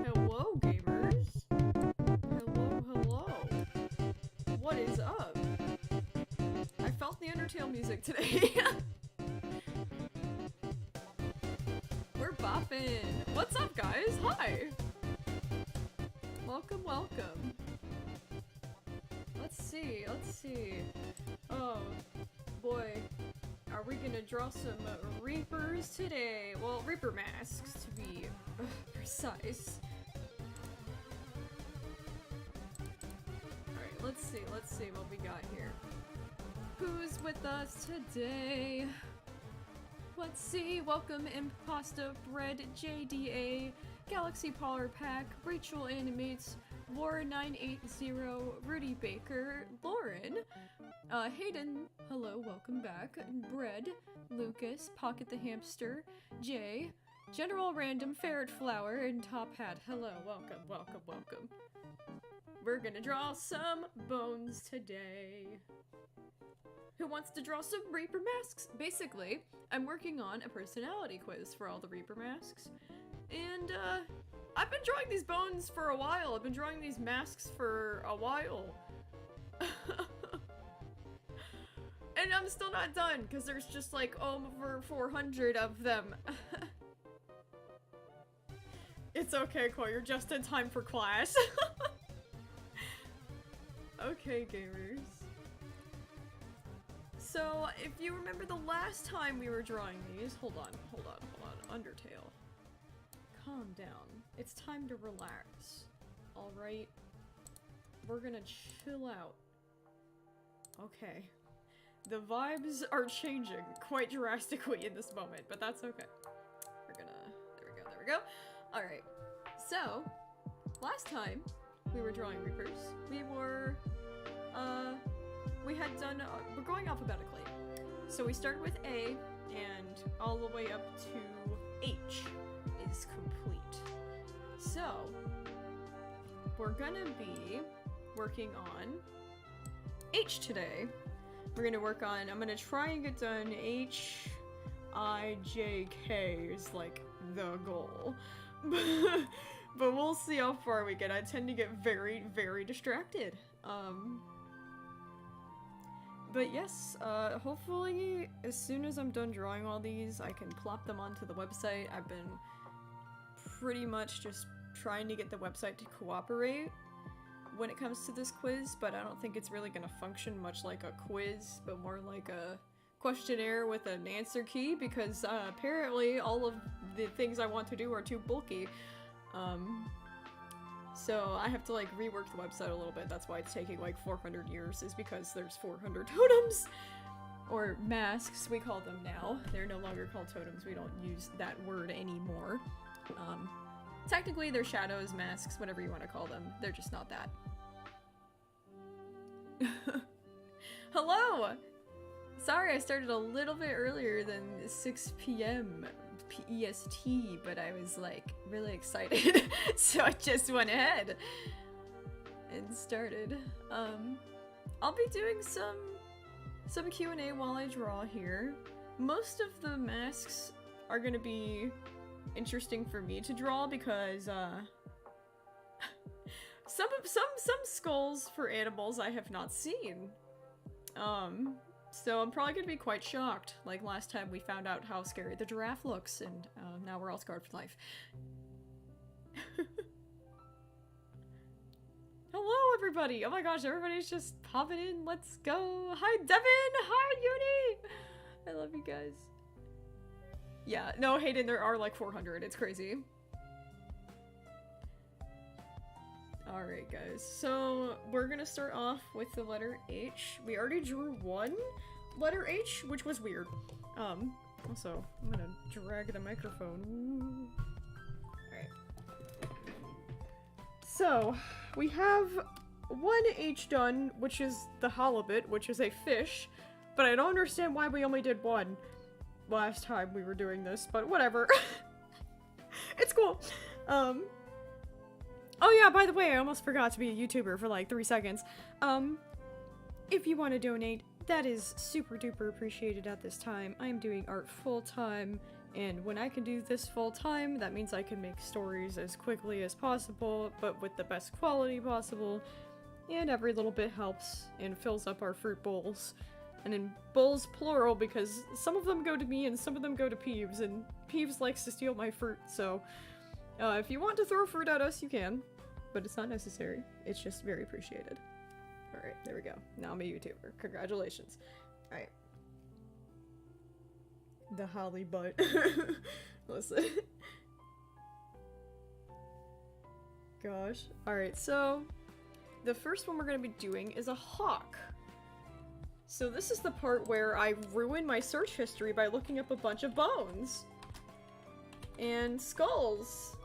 Hello, gamers. Hello, hello. What is up? I felt the Undertale music today. We're bopping. What's up, guys? Hi. Welcome, welcome. Let's see, let's see. Oh, boy. Are we gonna draw some Reapers today? Well, Reaper masks, to be precise. Alright, let's see what we got here. Who's with us today? Let's see, welcome Impasta, Bread, JDA, Galaxy Polar Pack, Rachel Animates, War980, Rudy Baker, Lauren, Hayden, hello, welcome back, Bread, Lucas, Pocket the Hamster, Jay, General Random, Ferret Flower, and Top Hat, hello, welcome, welcome, welcome. We're gonna draw some bones today. Who wants to draw some Reaper masks? Basically, I'm working on a personality quiz for all the Reaper masks, and, I've been drawing these bones for a while. I've been drawing these masks for a while. And I'm still not done, because there's just like over 400 of them. It's okay, Cole, you're just in time for class. Okay, gamers. So, if you remember the last time we were drawing these, hold on, Undertale. Calm down. It's time to relax. Alright? We're gonna chill out. Okay. The vibes are changing quite drastically in this moment, but that's okay. We're gonna... there we go. Alright. So, last time we were drawing Reapers, we were, we had done, we're going alphabetically. So we started with A, and all the way up to H is complete. So, we're gonna be working on H today. We're gonna work on, I'm gonna try and get done H, I, J, K is like the goal. But we'll see how far we get. I tend to get very, very distracted. But yes, hopefully as soon as I'm done drawing all these, I can plop them onto the website. I've been pretty much just trying to get the website to cooperate when it comes to this quiz, but I don't think it's really gonna function much like a quiz, but more like a questionnaire with an answer key, because apparently all of the things I want to do are too bulky. So I have to like rework the website a little bit. That's why it's taking like 400 years, is because there's 400 totems! Or masks, we call them now. They're no longer called totems, we don't use that word anymore. Technically they're shadows, masks, whatever you want to call them. They're just not that. Hello! Sorry I started a little bit earlier than 6 p.m. EST, but I was like really excited, so I just went ahead and started. I'll be doing some Q&A while I draw here. Most of the masks are gonna be interesting for me to draw because Some skulls for animals I have not seen. So I'm probably gonna be quite shocked. Like last time we found out how scary the giraffe looks, and now we're all scarred for life. Hello, everybody! Oh my gosh, everybody's just popping in. Let's go. Hi, Devin! Hi, Uni! I love you guys. Yeah, no, Hayden, there are like 400. It's crazy. Alright, guys. So, we're gonna start off with the letter H. We already drew one letter H, which was weird. Also, I'm gonna drag the microphone. Alright. So, we have one H done, which is the halibut, which is a fish, but I don't understand why we only did one last time we were doing this, but whatever. It's cool. Oh yeah, by the way, I almost forgot to be a YouTuber for like 3 seconds. If you want to donate, that is super duper appreciated at this time. I'm doing art full-time, and when I can do this full-time, that means I can make stories as quickly as possible, but with the best quality possible, and every little bit helps and fills up our fruit bowls. And in bowls plural, because some of them go to me and some of them go to Peeves, and Peeves likes to steal my fruit, so if you want to throw fruit at us, you can, but it's not necessary. It's just very appreciated. Alright, there we go. Now I'm a YouTuber. Congratulations. Alright. The holly butt. Listen. Gosh. Alright, so the first one we're gonna be doing is a hawk. So this is the part where I ruin my search history by looking up a bunch of bones. And skulls.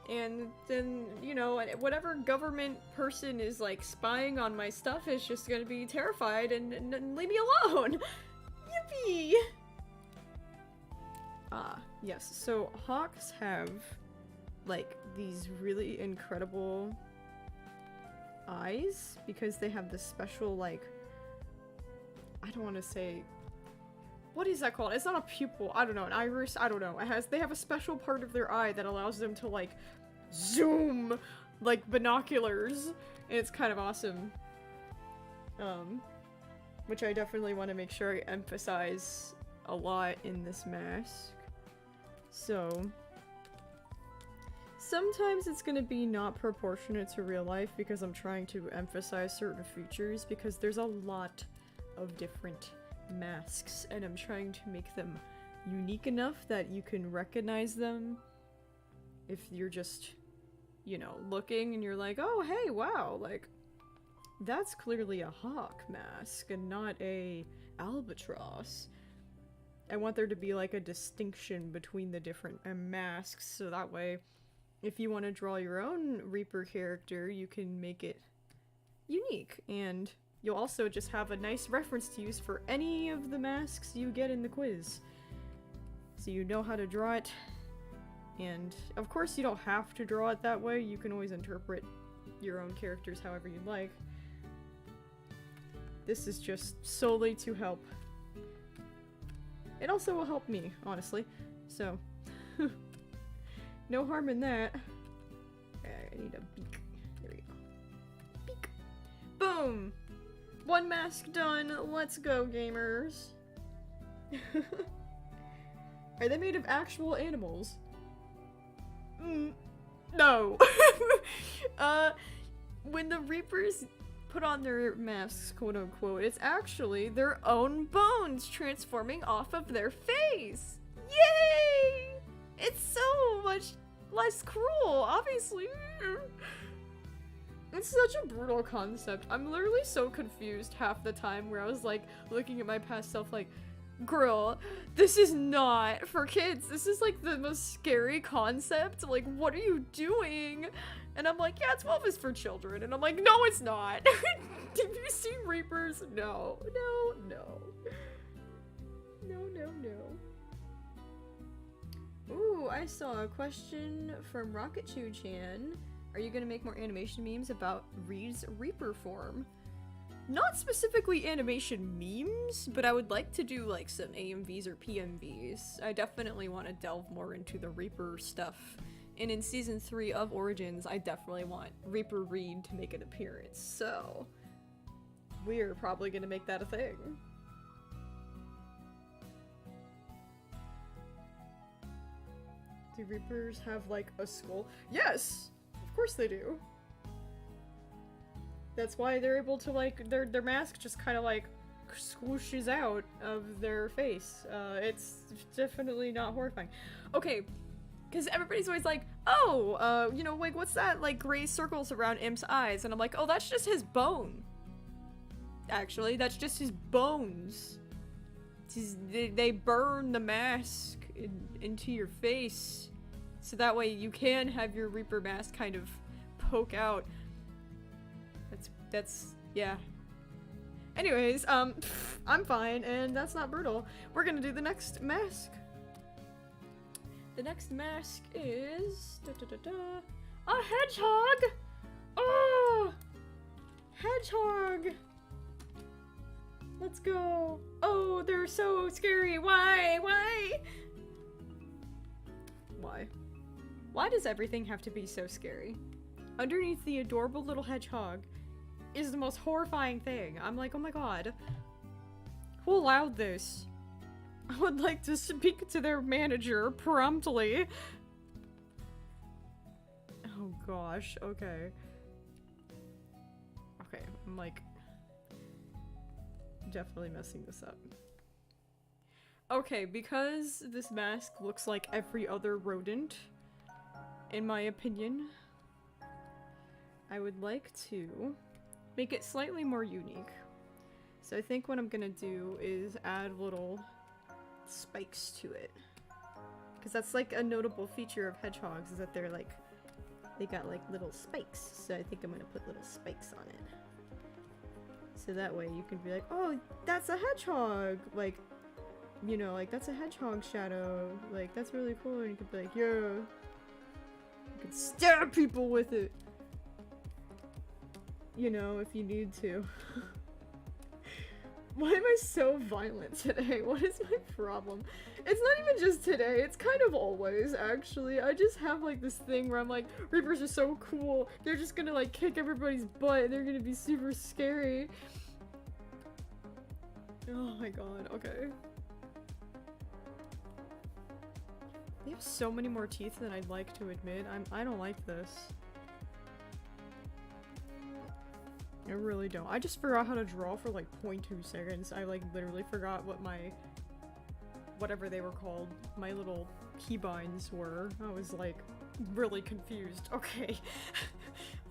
And then, you know, whatever government person is, like, spying on my stuff is just gonna be terrified and leave me alone! Yippee! Ah, yes. So, hawks have, like, these really incredible eyes, because they have this special, like, I don't want to say... What is that called? It's not a pupil. I don't know. An iris? I don't know. They have a special part of their eye that allows them to, like, zoom like binoculars, and it's kind of awesome. Which I definitely want to make sure I emphasize a lot in this mask. So sometimes it's gonna be not proportionate to real life because I'm trying to emphasize certain features, because there's a lot of different masks and I'm trying to make them unique enough that you can recognize them if you're just, you know, looking and you're like, oh hey, wow, like that's clearly a hawk mask and not a albatross. I want there to be like a distinction between the different masks, so that way if you want to draw your own Reaper character, you can make it unique, and you'll also just have a nice reference to use for any of the masks you get in the quiz. So you know how to draw it, and of course you don't have to draw it that way, you can always interpret your own characters however you'd like. This is just solely to help. It also will help me, honestly, so no harm in that. I need a beak. There we go. Beak. Boom! One mask done. Let's go, gamers. Are they made of actual animals? No. When the Reapers put on their masks, quote unquote, it's actually their own bones transforming off of their face. Yay! It's so much less cruel, obviously. It's such a brutal concept. I'm literally so confused half the time where I was like looking at my past self like, girl, this is not for kids. This is like the most scary concept. Like, what are you doing? And I'm like, yeah, 12 is for children. And I'm like, no, it's not. Have you seen Reapers? No, no, no. No, no, no. Ooh, I saw a question from Rocket2chan. Are you gonna make more animation memes about Reed's Reaper form? Not specifically animation memes, but I would like to do like some AMVs or PMVs. I definitely want to delve more into the Reaper stuff And in season 3 of Origins, I definitely want Reaper Reed to make an appearance, so we're probably gonna make that a thing. Do Reapers have, like, a skull? Yes! Of course they do. That's why they're able to, like, their mask just kind of, like, swooshes out of their face. It's definitely not horrifying. Okay, because everybody's always like, oh, you know, like, what's that, like, gray circles around Imp's eyes? And I'm like, oh, that's just his bone. Actually, that's just his bones. They burn the mask into your face. So that way you can have your Reaper mask kind of poke out. That's, yeah. Anyways, I'm fine, and that's not brutal. We're gonna do the next mask. The next mask is... a hedgehog! Oh! Hedgehog! Let's go. Oh, they're so scary. Why? Why? Why? Why does everything have to be so scary? Underneath the adorable little hedgehog is the most horrifying thing. I'm like, oh my god. Who allowed this? I would like to speak to their manager promptly. Oh gosh, okay. Okay, I'm like definitely messing this up. Okay, because this mask looks like every other rodent, in my opinion, I would like to make it slightly more unique. So I think what I'm gonna do is add little spikes to it. Because that's like a notable feature of hedgehogs, is that they're like, they got like little spikes. So I think I'm gonna put little spikes on it. So that way you can be like, oh, that's a hedgehog! Like, you know, like, that's a hedgehog shadow. Like, that's really cool. And you could be like, yeah. You could stab people with it. You know, if you need to. Why am I so violent today? What is my problem? It's not even just today, it's kind of always, actually. I just have, like, this thing where I'm like, Reapers are so cool, they're just gonna, like, kick everybody's butt, and they're gonna be super scary. Oh my god, okay. They have so many more teeth than I'd like to admit. I don't like this. I really don't. I just forgot how to draw for like 0.2 seconds. I like literally forgot what my, whatever they were called, my little keybinds were. I was like really confused. Okay.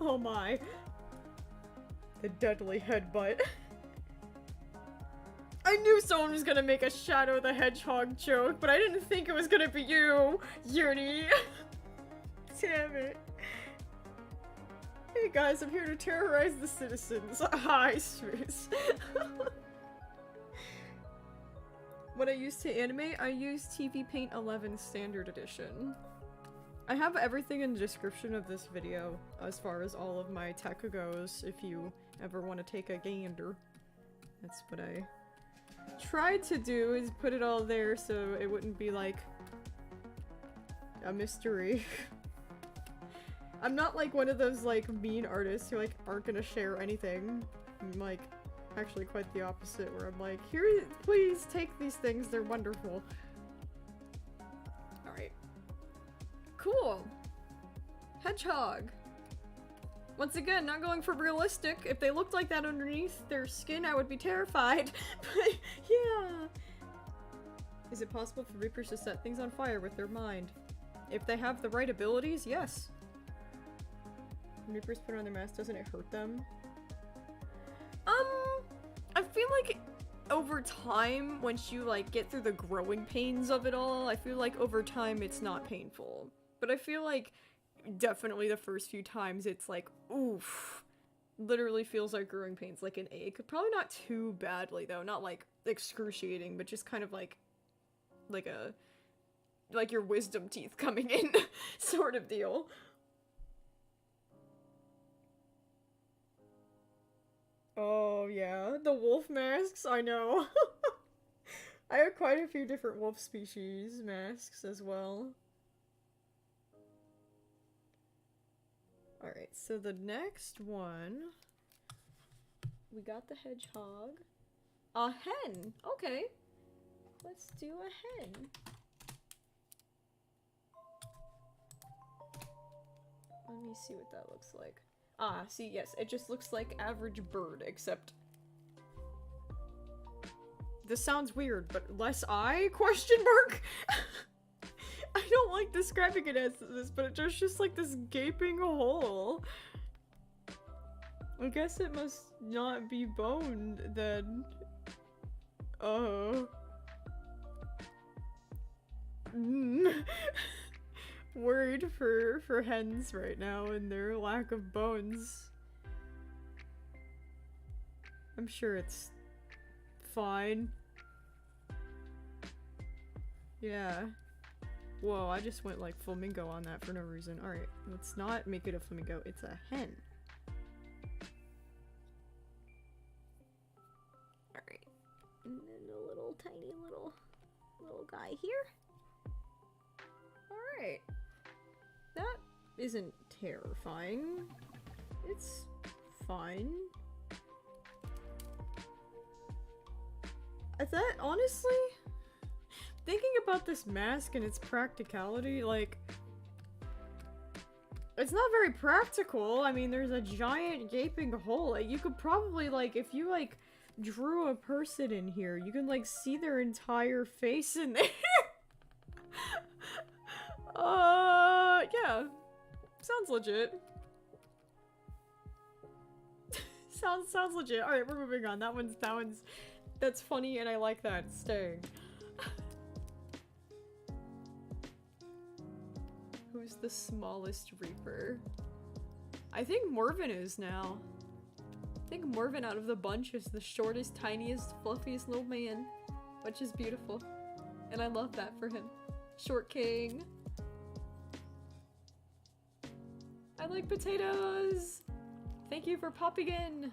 Oh my. The deadly headbutt. I knew someone was gonna make a Shadow the Hedgehog joke, but I didn't think it was gonna be you, Yuri. Damn it. Hey guys, I'm here to terrorize the citizens. Hi, Space. What I use to animate, I use TV Paint 11 Standard Edition. I have everything in the description of this video as far as all of my tech goes, if you ever want to take a gander. That's what I tried to do, is put it all there so it wouldn't be like a mystery. I'm not like one of those like mean artists who like aren't gonna share anything. I'm like actually quite the opposite, where I'm like, here, please take these things, they're wonderful. Alright. Cool. Hedgehog. Once again, not going for realistic. If they looked like that underneath their skin, I would be terrified. But yeah. Is it possible for Reapers to set things on fire with their mind? If they have the right abilities, yes. When Reapers put on their mask, doesn't it hurt them? I feel like over time, once you like get through the growing pains of it all, I feel like over time it's not painful. But I feel like definitely the first few times it's like, oof. Literally feels like growing pains, like an ache. Probably not too badly though, not like excruciating, but just kind of like your wisdom teeth coming in sort of deal. Oh yeah, the wolf masks, I know. I have quite a few different wolf species masks as well. Alright, so the next one, we got the hedgehog. A hen! Okay. Let's do a hen. Let me see what that looks like. Ah, see, yes, it just looks like average bird, except... This sounds weird, but less eye? Question mark? I don't like describing it as this, but it's just like this gaping hole. I guess it must not be boned, then. Oh. Worried for hens right now and their lack of bones. I'm sure it's fine. Yeah. Whoa, I just went like flamingo on that for no reason. Alright, let's not make it a flamingo, it's a hen. Alright. And then a little tiny little guy here. Alright. That isn't terrifying. It's fine. That, honestly, thinking about this mask and its practicality, like, it's not very practical. I mean, there's a giant gaping hole. Like, you could probably, like, if you, like, drew a person in here, you can, like, see their entire face in there. Yeah. Sounds legit. sounds legit. Alright, we're moving on. That's funny and I like that. It's staying. Who's the smallest Reaper? I think Morven is now. I think Morven out of the bunch is the shortest, tiniest, fluffiest little man. Which is beautiful. And I love that for him. Short king. I like potatoes! Thank you for popping in!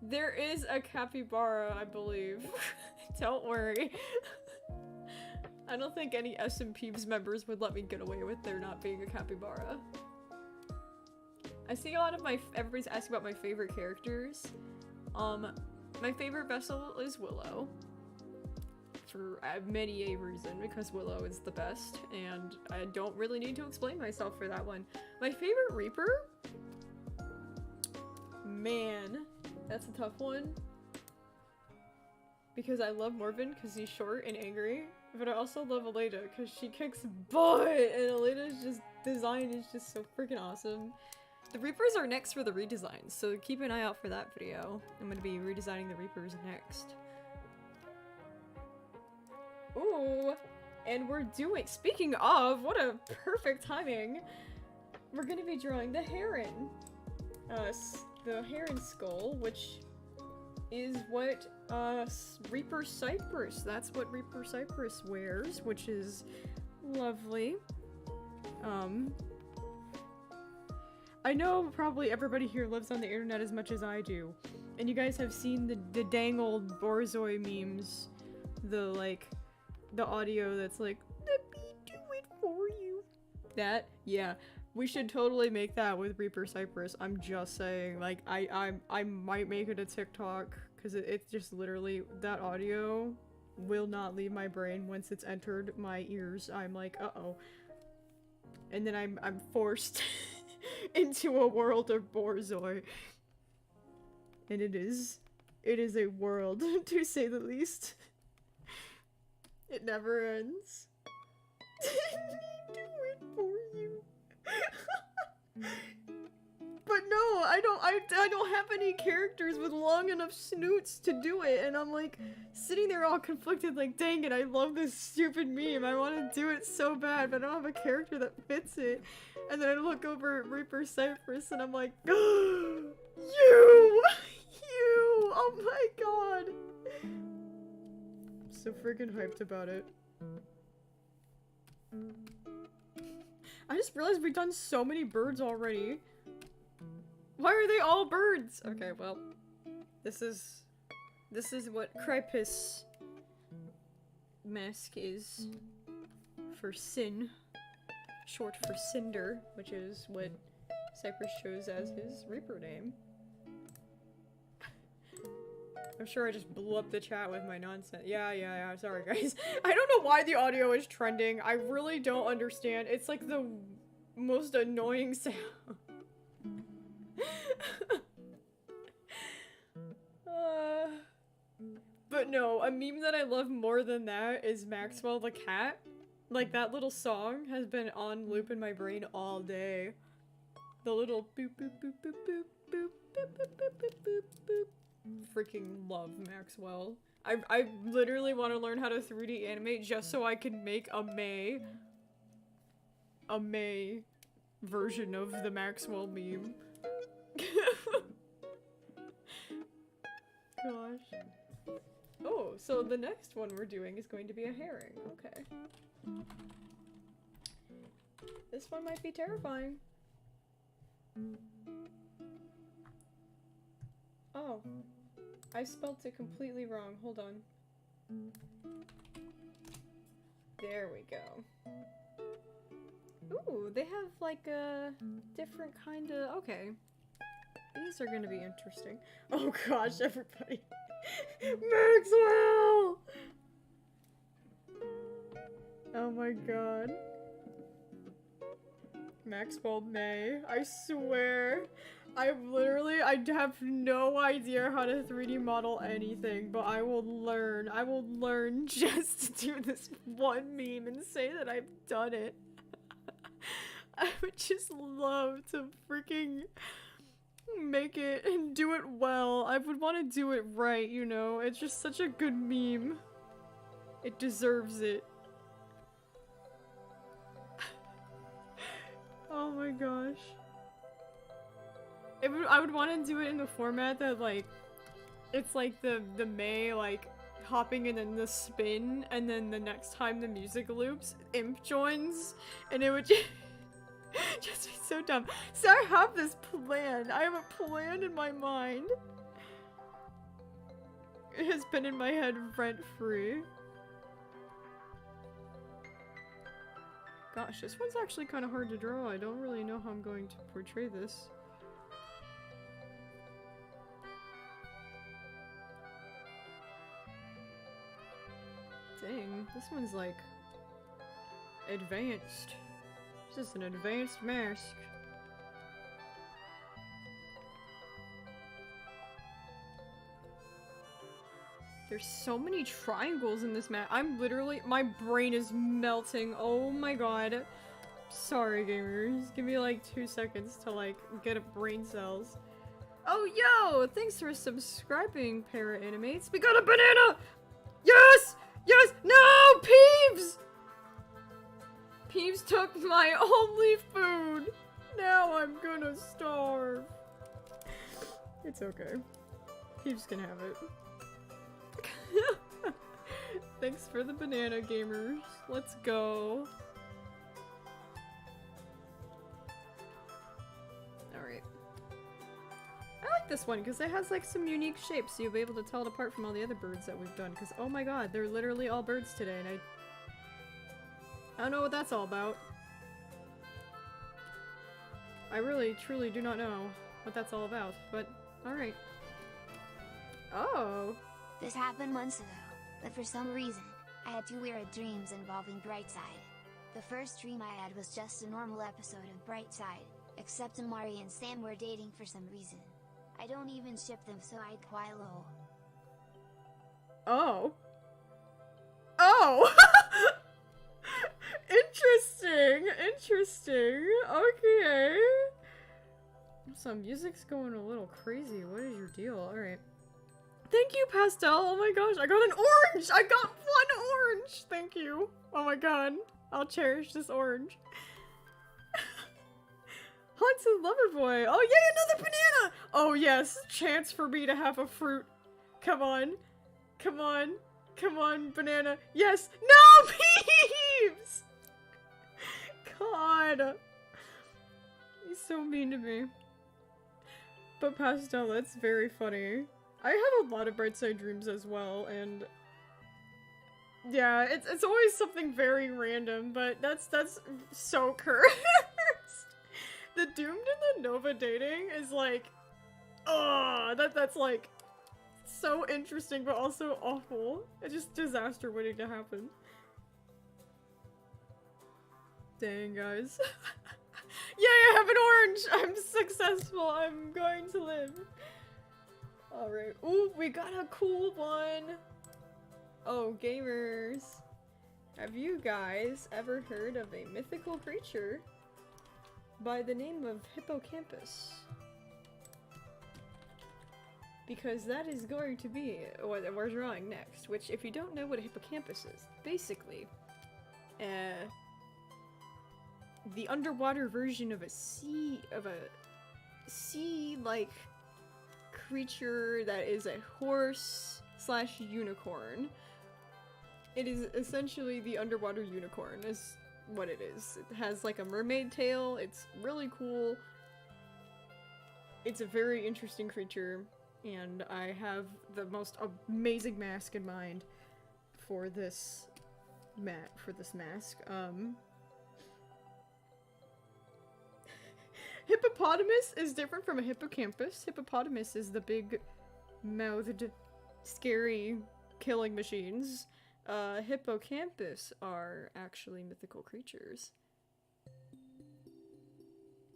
There is a capybara, I believe. Don't worry. I don't think any PetPyves members would let me get away with there not being a capybara. I see a lot of everybody's asking about my favorite characters. My favorite vessel is Willow. For many a reason, because Willow is the best, and I don't really need to explain myself for that one. My favorite Reaper? Man, that's a tough one. Because I love Morven, because he's short and angry, but I also love Elena, because she kicks butt, and Elena's design is just so freaking awesome. The Reapers are next for the redesigns, so keep an eye out for that video. I'm gonna be redesigning the Reapers next. Ooh, and we're doing, speaking of, what a perfect timing, we're gonna be drawing the heron. The heron skull, which is what, Reaper Cypress, that's what Reaper Cypress wears, which is lovely. I know probably everybody here lives on the internet as much as I do, and you guys have seen the dang old Borzoi memes, the audio that's like, let me do it for you. That, yeah, we should totally make that with Reaper Cypress. I'm just saying, like, I might make it a TikTok, because it's just literally, that audio will not leave my brain once it's entered my ears. I'm like, uh-oh. And then I'm forced into a world of Borzoi. And it is a world, to say the least. It never ends. Let me do it for you. But no, I don't have any characters with long enough snoots to do it, and I'm like sitting there all conflicted, like, dang it, I love this stupid meme. I want to do it so bad, but I don't have a character that fits it. And then I look over at Reaper Cypress and I'm like, you! Oh my god! So freaking hyped about it. I just realized we've done so many birds already. Why are they all birds? Okay, well, this is what Crypus mask is for Sin. short for Cinder, which is what Cypress chose as his Reaper name. I'm sure I just blew up the chat with my nonsense. Yeah, sorry guys. I don't know why the audio is trending. I really don't understand. It's like the most annoying sound. But no, a meme that I love more than that is Maxwell the cat. Like, that little song has been on loop in my brain all day. The little boop boop boop boop boop boop boop boop boop boop boop boop. Freaking love Maxwell. I literally want to learn how to 3D animate just so I can make a May version of the Maxwell meme. Gosh. Oh, so the next one we're doing is going to be a herring. Okay. This one might be terrifying. Oh. I spelled it completely wrong. Hold on. There we go. Ooh, they have like a different kind of... Okay. These are gonna be interesting. Oh gosh, everybody. Maxwell! Oh my god. Maxwell May. I swear. I have no idea how to 3D model anything, but I will learn just to do this one meme and say that I've done it. I would just love to freaking make it and do it well. I would want to do it right, you know? It's just such a good meme. It deserves it. Oh my gosh. I would want to do it in the format that, like, it's like the May, like, hopping and then the spin, and then the next time the music loops, Imp joins, and it would just be so dumb. So I have this plan. I have a plan in my mind. It has been in my head rent-free. Gosh, this one's actually kind of hard to draw. I don't really know how I'm going to portray this. Dang, this one's like advanced. This is an advanced mask. There's so many triangles in this map. I'm literally, my brain is melting. Oh my god. Sorry, gamers. Give me like 2 seconds to like get up brain cells. Oh, yo! Thanks for subscribing, Para Animates. We got a banana! Yes! Yes! No! Peeves! Peeves took my only food! Now I'm gonna starve. It's okay. Peeves can have it. Thanks for the banana, gamers. Let's go. Alright. I like this one because it has like some unique shapes, so you'll be able to tell it apart from all the other birds that we've done. Because oh my god, they're literally all birds today, and I don't know what that's all about. I really, truly do not know what that's all about, but alright. Oh! This happened months ago, but for some reason, I had 2 weird dreams involving Brightside. The first dream I had was just a normal episode of Brightside, except Amari and Sam were dating for some reason. I don't even ship them, so I'd quite low. Oh. Oh! Interesting! Interesting! Okay! Some music's going a little crazy. What is your deal? Alright. Thank you, Pastel! Oh my gosh, I got an orange! I got 1 orange! Thank you! Oh my god. I'll cherish this orange. Haunted Loverboy! Oh yay, another banana! Oh yes, chance for me to have a fruit. Come on. Come on. Come on, banana. Yes! No, Peeves! God. He's so mean to me. But Pastel, that's very funny. I have a lot of Brightside dreams as well, and Yeah, it's always something very random, but that's so cursed. The doomed and the Nova dating is like, oh, that's like so interesting, but also awful. It's just disaster waiting to happen. Dang, guys. Yay, I have an orange! I'm successful! I'm going to live. Alright. Ooh, we got a cool one! Oh, gamers. Have you guys ever heard of a mythical creature by the name of Hippocampus? Because that is going to be what we're drawing next, which, if you don't know what a hippocampus is, basically, the underwater version of a sea-like creature that is a horse / unicorn. It is essentially the underwater unicorn is what it is. It has like a mermaid tail. It's really cool. It's a very interesting creature, and I have the most amazing mask in mind for this mask. Hippopotamus is different from a hippocampus. Hippopotamus is the big-mouthed, scary killing machines. Hippocampus are actually mythical creatures.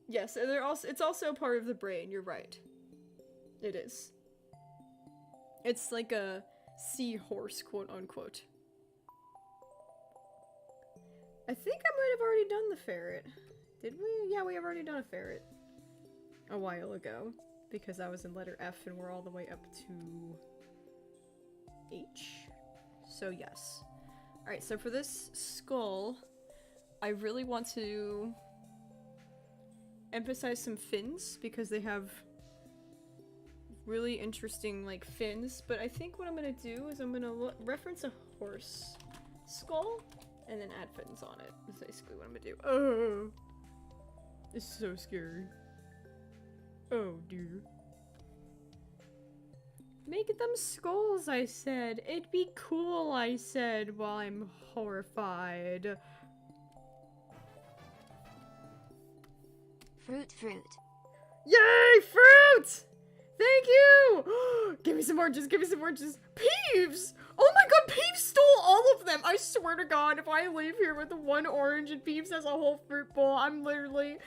Yes, and it's also part of the brain, you're right. It is. It's like a seahorse, quote-unquote. I think I might have already done the ferret. Did we? Yeah, we have already done a ferret a while ago, because I was in letter F and we're all the way up to H. So yes. Alright, so for this skull, I really want to emphasize some fins, because they have really interesting, like, fins, but I think what I'm gonna do is I'm gonna reference a horse skull, and then add fins on it. That's basically what I'm gonna do. Oh! It's so scary. Oh dear. Make them skulls, I said. It'd be cool, I said, while I'm horrified. Fruit. Yay, fruit! Thank you! Give me some oranges, give me some oranges. Peeves! Oh my god, Peeves stole all of them! I swear to god, if I leave here with one orange and Peeves has a whole fruit bowl, I'm literally...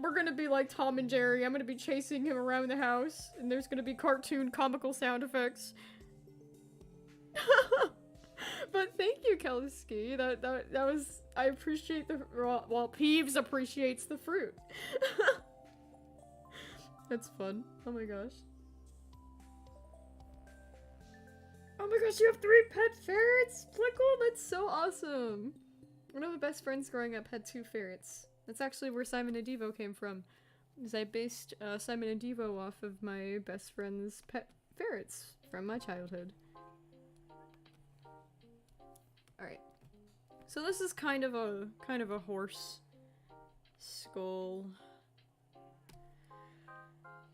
We're gonna be like Tom and Jerry. I'm gonna be chasing him around the house, and there's gonna be cartoon comical sound effects. But thank you, Kelsky. That was... I appreciate the... Well, Peeves appreciates the fruit. That's fun. Oh my gosh. Oh my gosh, you have 3 pet ferrets? Plickle, that's so awesome. One of the best friends growing up had 2 ferrets. That's actually where Simon and Devo came from. Because I based Simon and Devo off of my best friend's pet ferrets from my childhood. Alright. So this is kind of a horse skull.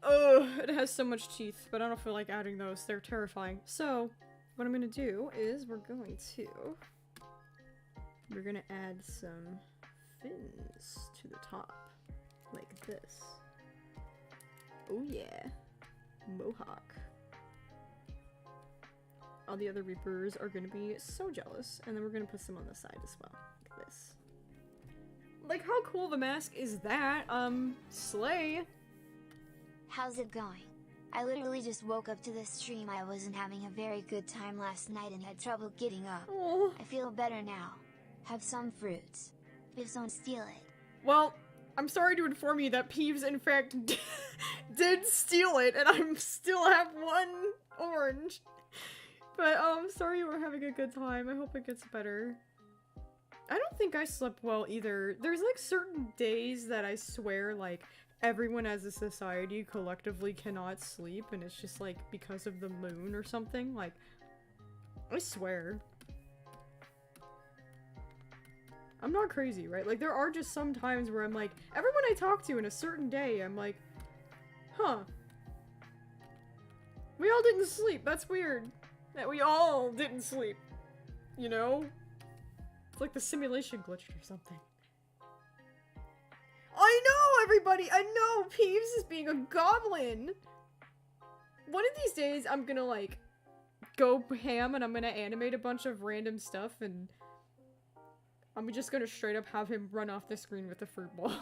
Oh, it has so much teeth, but I don't feel like adding those. They're terrifying. So, what I'm gonna do is we're gonna add some fins to the top, like this. Oh yeah, mohawk. All the other Reapers are gonna be so jealous, and then we're gonna put some on the side as well, like this. Like, how cool of a mask is that? Slay! How's it going? I literally just woke up to this stream. I wasn't having a very good time last night and had trouble getting up. Oh. I feel better now. Have some fruits. Please don't steal it. Well, I'm sorry to inform you that Peeves in fact did steal it, and I still have 1 orange. But I'm sorry you were having a good time. I hope it gets better. I don't think I slept well either. There's like certain days that I swear like everyone as a society collectively cannot sleep, and it's just like because of the moon or something. Like, I swear. I'm not crazy, right? Like, there are just some times where I'm like, everyone I talk to in a certain day, I'm like, huh. We all didn't sleep. That's weird. That we all didn't sleep. You know? It's like the simulation glitched or something. I know, everybody! I know! Peeves is being a goblin! One of these days, I'm gonna, like, go ham and I'm gonna animate a bunch of random stuff and I'm just gonna straight up have him run off the screen with a fruit ball.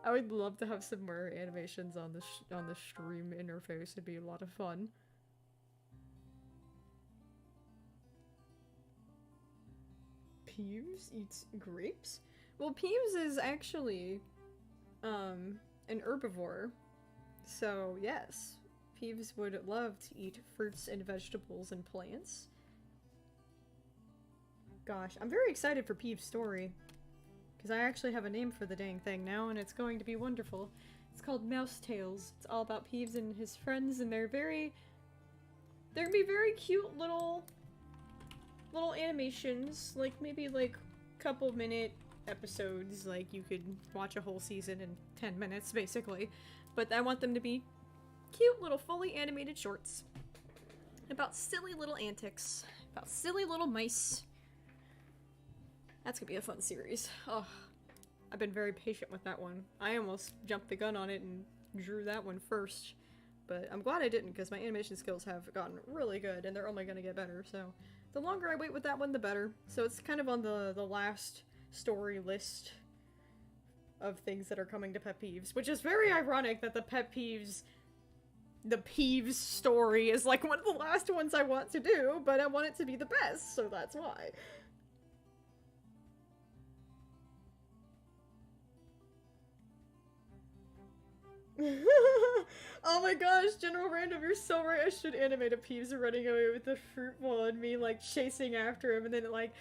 I would love to have some more animations on the stream interface. It'd be a lot of fun. Peeves eats grapes? Well, Peeves is actually, an herbivore. So, yes. Peeves would love to eat fruits and vegetables and plants. Gosh, I'm very excited for Peeves' story. Because I actually have a name for the dang thing now, and it's going to be wonderful. It's called Mouse Tales. It's all about Peeves and his friends, and they're gonna be very cute little animations, like maybe like couple minute episodes, like you could watch a whole season in 10 minutes, basically. But I want them to be cute little fully animated shorts about silly little antics, about silly little mice. That's gonna be a fun series. Oh, I've been very patient with that one. I almost jumped the gun on it and drew that one first. But I'm glad I didn't, because my animation skills have gotten really good, and they're only gonna get better, so the longer I wait with that one, the better. So it's kind of on the last story list of things that are coming to Pet Peeves, which is very ironic that the Peeves story is like one of the last ones I want to do, but I want it to be the best, so that's why. Oh my gosh, General Random, you're so right. I should animate a Peeves running away with the fruit bowl and me like chasing after him, and then it like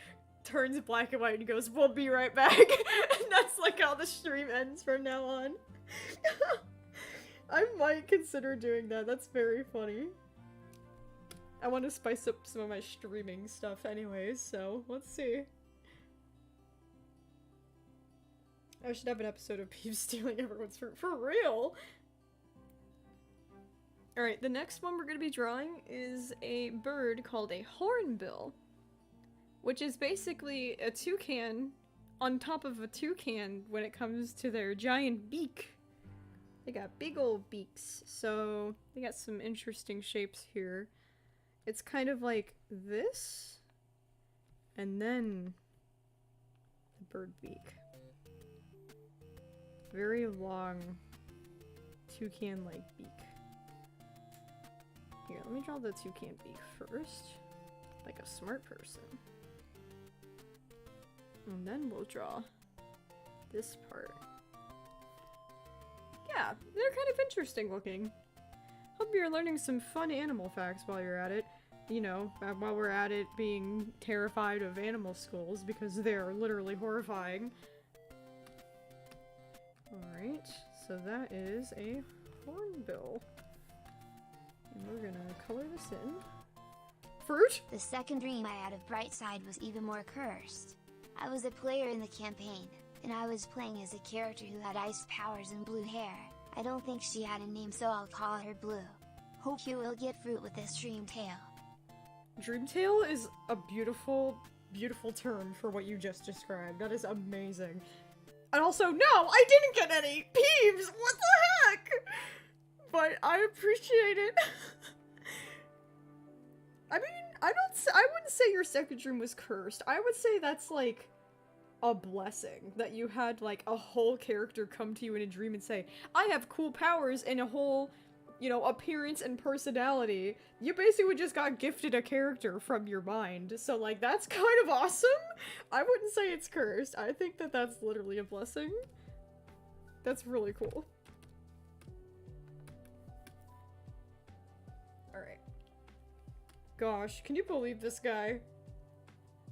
turns black and white and goes, "We'll be right back." And that's like how the stream ends from now on. I might consider doing that. That's very funny. I want to spice up some of my streaming stuff anyways, so let's see. I should have an episode of Peeves stealing everyone's fruit. For real! Alright, the next one we're going to be drawing is a bird called a hornbill, which is basically a toucan on top of a toucan when it comes to their giant beak. They got big old beaks, so they got some interesting shapes here. It's kind of like this, and then the bird beak. Very long, toucan-like beak. Here, let me draw the toucan beak first, like a smart person. And then we'll draw this part. Yeah, they're kind of interesting looking. Hope you're learning some fun animal facts while you're at it. You know, while we're at it being terrified of animal skulls, because they're literally horrifying. Alright, so that is a hornbill. And we're gonna color this in. Fruit? The second dream I had of Brightside was even more cursed. I was a player in the campaign, and I was playing as a character who had ice powers and blue hair. I don't think she had a name, so I'll call her Blue. Hope you will get fruit with this dream tale. Dream tale is a beautiful, beautiful term for what you just described. That is amazing. And also, no, I didn't get any Peeves! What the heck? But I appreciate it. I mean, I wouldn't say your second dream was cursed. I would say that's like a blessing that you had like a whole character come to you in a dream and say, I have cool powers and a whole, you know, appearance and personality. You basically just got gifted a character from your mind. So like, that's kind of awesome. I wouldn't say it's cursed. I think that that's literally a blessing. That's really cool. Alright. Gosh, can you believe this guy?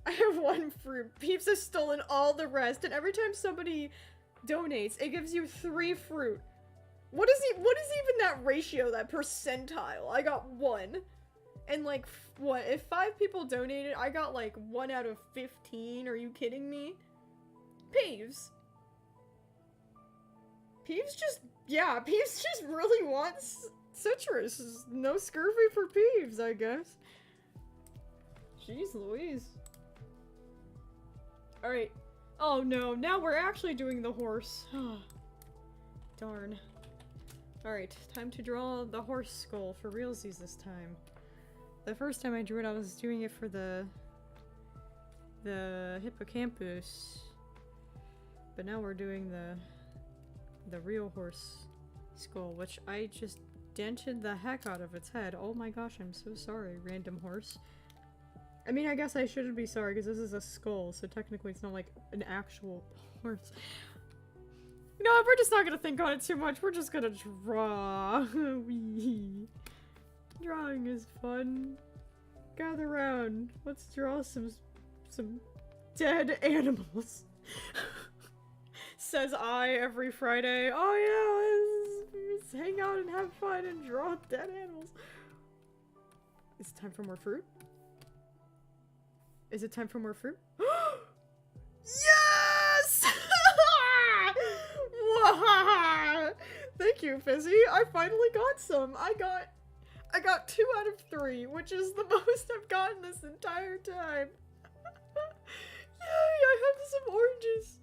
I have one fruit. Peeps has stolen all the rest, and every time somebody donates, it gives you 3 fruit. What is even that ratio, that percentile? I got 1. And like, what, if 5 people donated, I got like 1 out of 15? Are you kidding me? Peeves. Peeves just really wants citrus. No scurvy for Peeves, I guess. Jeez Louise. Alright. Oh no, now we're actually doing the horse. Darn. Alright, time to draw the horse skull for realsies this time. The first time I drew it, I was doing it for the hippocampus. But now we're doing the real horse skull, which I just dented the heck out of its head. Oh my gosh, I'm so sorry, random horse. I mean, I guess I shouldn't be sorry because this is a skull, so technically it's not like an actual horse. No, we're just not gonna think on it too much. We're just gonna draw. Drawing is fun. Gather round. Let's draw some dead animals. Says I every Friday. Oh yeah, let's hang out and have fun and draw dead animals. Is it time for more fruit? Is it time for more fruit? Yes! Thank you, Fizzy. I finally got some. I got 2 out of 3, which is the most I've gotten this entire time. Yay, I have some oranges.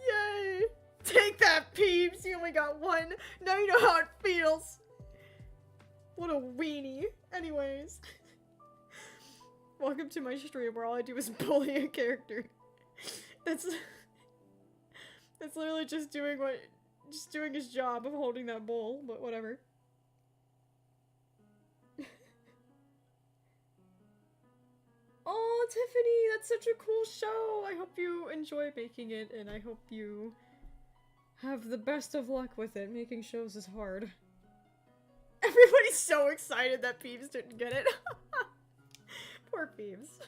Yay. Take that, Peeps. You only got 1. Now you know how it feels. What a weenie. Anyways. Welcome to my stream where all I do is bully a character. That's literally just doing his job of holding that bowl, but whatever. Oh, Tiffany, that's such a cool show. I hope you enjoy making it, and I hope you have the best of luck with it. Making shows is hard. Everybody's so excited that Peeves didn't get it. Poor Peeves.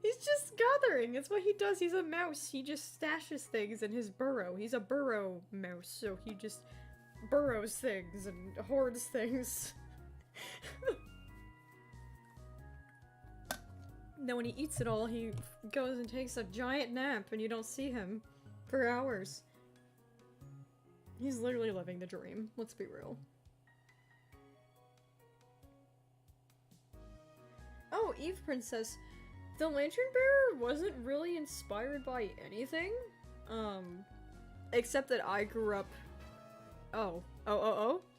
He's just gathering. It's what he does. He's a mouse. He just stashes things in his burrow. He's a burrow mouse, so he just burrows things and hoards things. Then when he eats it all, he goes and takes a giant nap and you don't see him for hours. He's literally living the dream. Let's be real. Oh, Eve Princess. The Lantern Bearer wasn't really inspired by anything. Except that I grew up... Oh.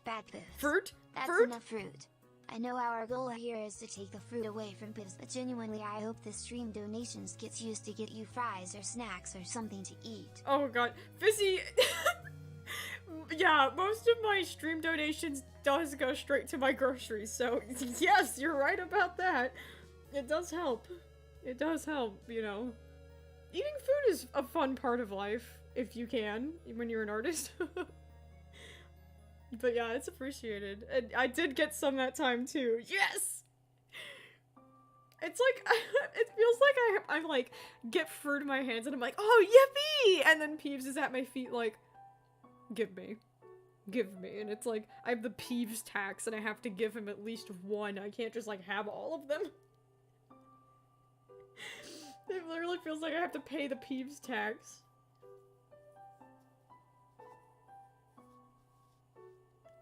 Bad Pips. Fruit? That's Fruit? enough fruit. I know our goal here is to take the fruit away from Pips, but genuinely I hope the stream donations gets used to get you fries or snacks or something to eat. Oh god. Fizzy... Yeah, most of my stream donations does go straight to my groceries, so yes, you're right about that. It does help. It does help, you know. Eating food is a fun part of life, if you can, when you're an artist. But yeah, it's appreciated. And I did get some that time too. Yes! It's like, it feels like I like, get fruit in my hands and I'm like, oh, yippee! And then Peeves is at my feet like, give me. Give me. And it's like, I have the Peeves tax and I have to give him at least 1. I can't just like have all of them. It literally feels like I have to pay the Peeves tax.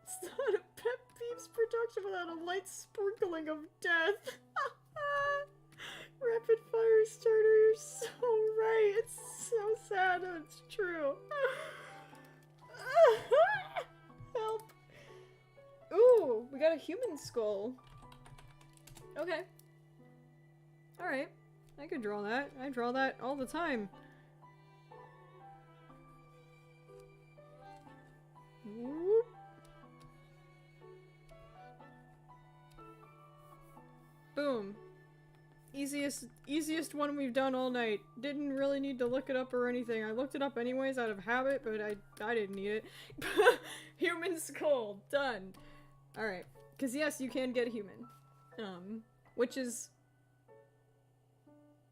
It's not a Pet Peeves production without a light sprinkling of death. Rapid fire starter, you're so right. It's so sad and it's true. Help. Ooh, we got a human skull. Okay. Alright. I could draw that. I draw that all the time. Whoop. Boom. Easiest one we've done all night. Didn't really need to look it up or anything. I looked it up anyways out of habit, but I didn't need it. Human skull. Done. Alright. Because yes, you can get human. Which is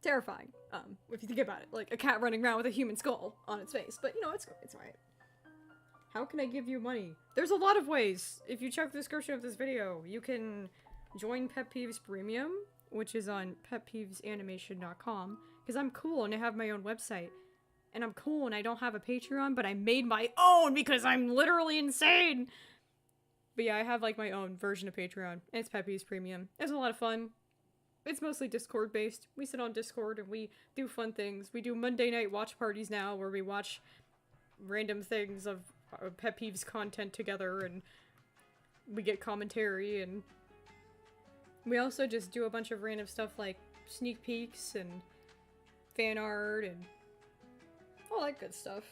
terrifying, if you think about it. Like, a cat running around with a human skull on its face. But, you know, it's alright. How can I give you money? There's a lot of ways. If you check the description of this video, you can join PetPyves Premium, which is on petpyvesanimation.com, because I'm cool and I have my own website. And I'm cool and I don't have a Patreon, but I made my own because I'm literally insane! But yeah, I have, like, my own version of Patreon, and it's PetPyves Premium. It's a lot of fun. It's mostly Discord based. We sit on Discord and we do fun things. We do Monday night watch parties now where we watch random things of Pet Peeves content together and we get commentary, and we also just do a bunch of random stuff like sneak peeks and fan art and all that good stuff.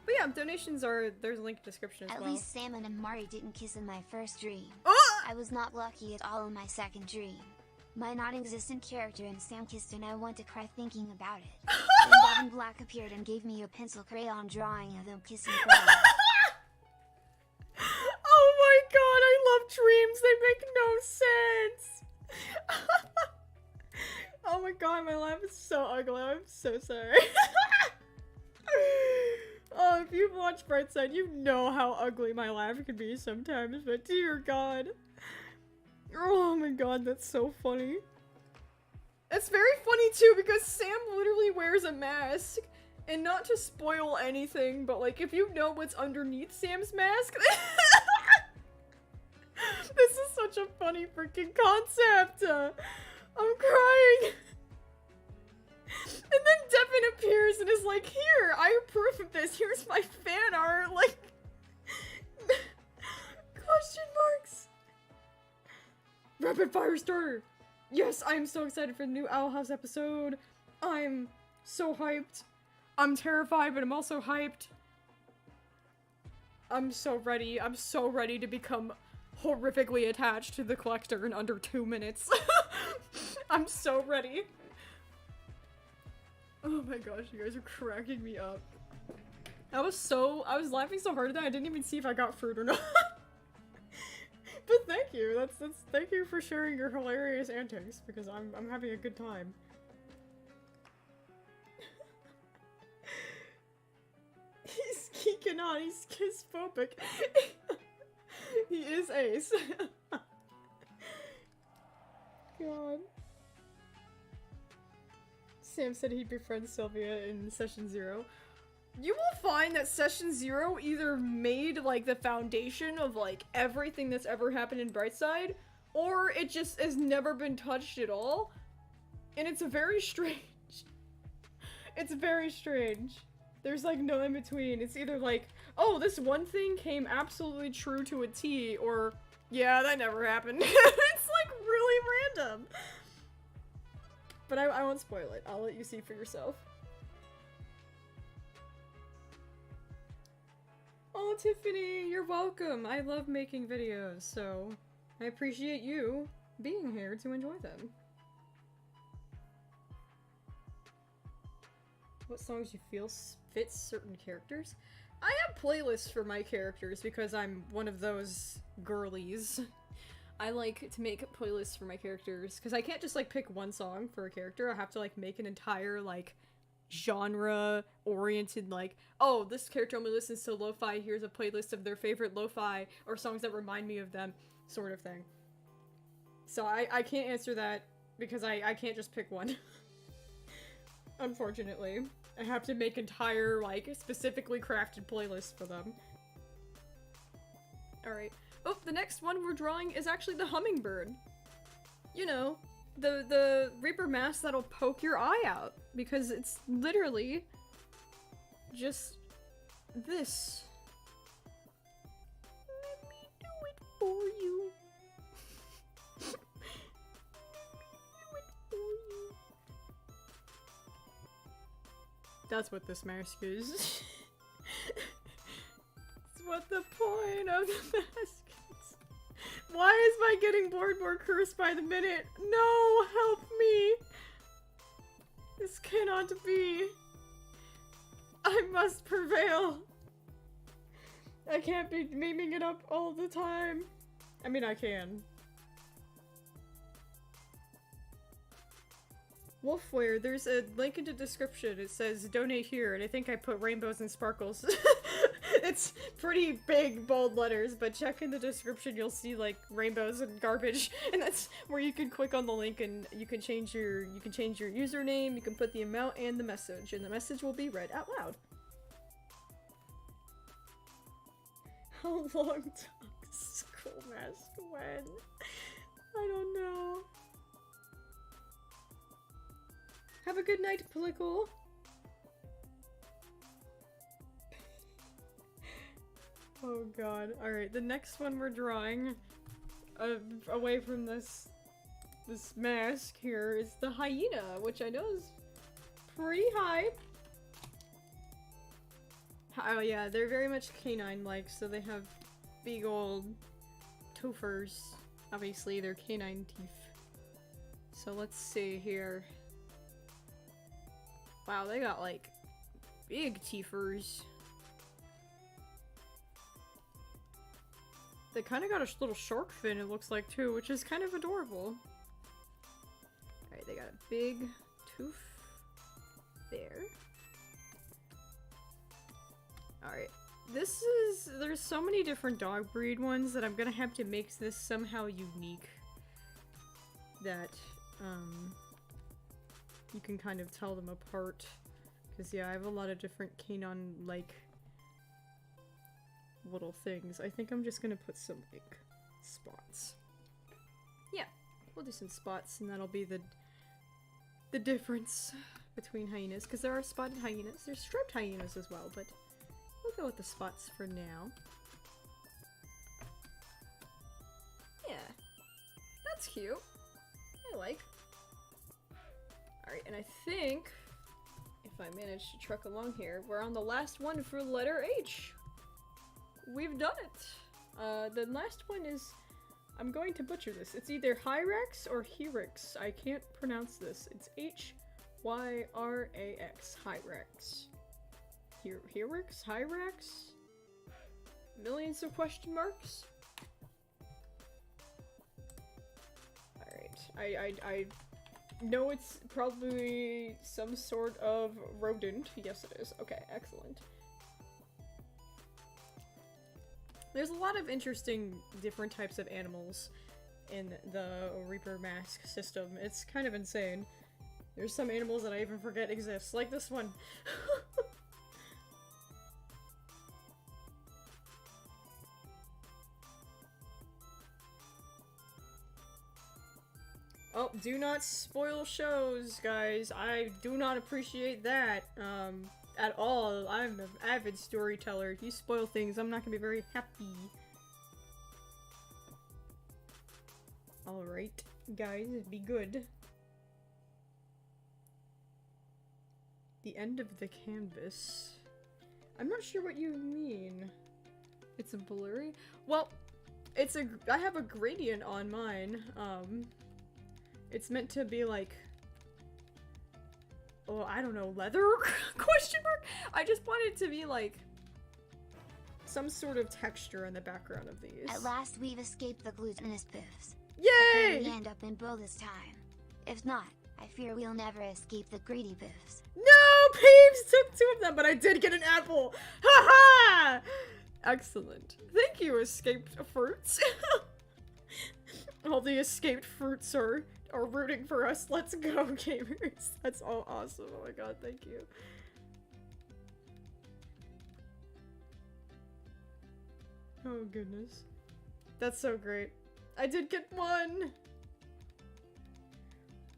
But yeah, donations are, there's a link in the description as well. At least Salmon and Mari didn't kiss in my first dream. Ah! I was not lucky at all in my second dream. My non-existent character and Sam kissed and I want to cry thinking about it. Then Gavin Black appeared and gave me a pencil crayon drawing of them kissing forever. Oh my god, I love dreams, they make no sense! Oh my god, my laugh is so ugly, I'm so sorry. Oh, if you've watched Brightside, you know how ugly my laugh can be sometimes, but dear god. Oh my god, that's so funny. It's very funny too because Sam literally wears a mask. And not to spoil anything, but like if you know what's underneath Sam's mask, this is such a funny freaking concept. I'm crying. And then Devin appears and is like, here, I approve of this. Here's my fan art. Like, question marks. Rapid fire starter. Yes, I am so excited for the new Owl House episode. I'm so hyped. I'm terrified, but I'm also hyped. I'm so ready. I'm so ready to become horrifically attached to the collector in under 2 minutes. I'm so ready. Oh my gosh, you guys are cracking me up. I was laughing so hard that I didn't even see if I got fruit or not. But thank you. Thank you for sharing your hilarious antics because I'm having a good time. He's geeking on. He's kiss-phobic. He is ace. God. Sam said he'd befriend Sylvia in session 0. You will find that session 0 either made like the foundation of like everything that's ever happened in Brightside, or it just has never been touched at all. And it's very strange. It's very strange. There's like no in between. It's either like, oh, this one thing came absolutely true to a T, or yeah, that never happened. It's like really random. But I won't spoil it. I'll let you see for yourself. Oh, Tiffany, you're welcome. I love making videos, so I appreciate you being here to enjoy them. What songs you feel fits certain characters? I have playlists for my characters because I'm one of those girlies. I like to make playlists for my characters because I can't just like pick one song for a character. I have to like make an entire like genre oriented, like, oh, this character only listens to lo-fi, here's a playlist of their favorite lo-fi or songs that remind me of them, sort of thing. So I can't answer that because I can't just pick one. Unfortunately. I have to make entire, like, specifically crafted playlists for them. Alright. Oh, the next one we're drawing is actually the hummingbird. You know, the Reaper mask that'll poke your eye out. Because it's literally just this. Let me do it for you. That's what this mask is. That's what the point of the mask is. Why is my getting bored more cursed by the minute? No, help me! This cannot be. I must prevail. I can't be memeing it up all the time. I mean, I can. Wolfware, there's a link in the description. It says donate here, and I think I put rainbows and sparkles. It's pretty big, bold letters, but check in the description, you'll see like rainbows and garbage, and that's where you can click on the link and you can change your username, you can put the amount and the message will be read out loud. How long does Skull Mask when? I don't know. Have a good night, Plickle. Oh god. Alright, the next one we're drawing, away from this mask here, is the hyena, which I know is pretty high. Oh yeah, they're very much canine-like, so they have big old toofers. Obviously, they're canine teeth. So let's see here. Wow, they got like big teethers. They kind of got a little shark fin, it looks like, too, which is kind of adorable. Alright, they got a big tooth there. Alright, there's so many different dog breed ones that I'm gonna have to make this somehow unique. That, you can kind of tell them apart. Because, yeah, I have a lot of different canine-like little things. I think I'm just gonna put some, like, spots. Yeah, we'll do some spots, and that'll be the difference between hyenas. Because there are spotted hyenas. There's striped hyenas as well, but we'll go with the spots for now. Yeah, that's cute. I like. Alright, and I think, if I manage to truck along here, we're on the last one for letter H. We've done it! The last one is, I'm going to butcher this. It's either Hyrax or Hyrax. I can't pronounce this. It's H-Y-R-A-X. Hyrax. Hyrax? Hyrax? Millions of question marks? Alright, I know it's probably some sort of rodent. Yes it is. Okay, excellent. There's a lot of interesting different types of animals in the Reaper mask system. It's kind of insane. There's some animals that I even forget exist, like this one. Oh, do not spoil shows, guys. I do not appreciate that, at all. I'm an avid storyteller. If you spoil things, I'm not gonna be very happy. Alright, guys, be good. The end of the canvas. I'm not sure what you mean. It's a blurry? Well, I have a gradient on mine. It's meant to be like, oh, I don't know, leather? Question mark? I just want it to be like some sort of texture in the background of these. At last we've escaped the glutinous poofs. Yay! We end up in bowl this time. If not, I fear we'll never escape the greedy poofs. No! Paves took 2 of them, but I did get an apple! Haha! Excellent. Thank you, escaped fruits. All the escaped fruits are rooting for us. Let's go, gamers. That's all awesome. Oh my god, thank you. Oh goodness. That's so great. I did get 1!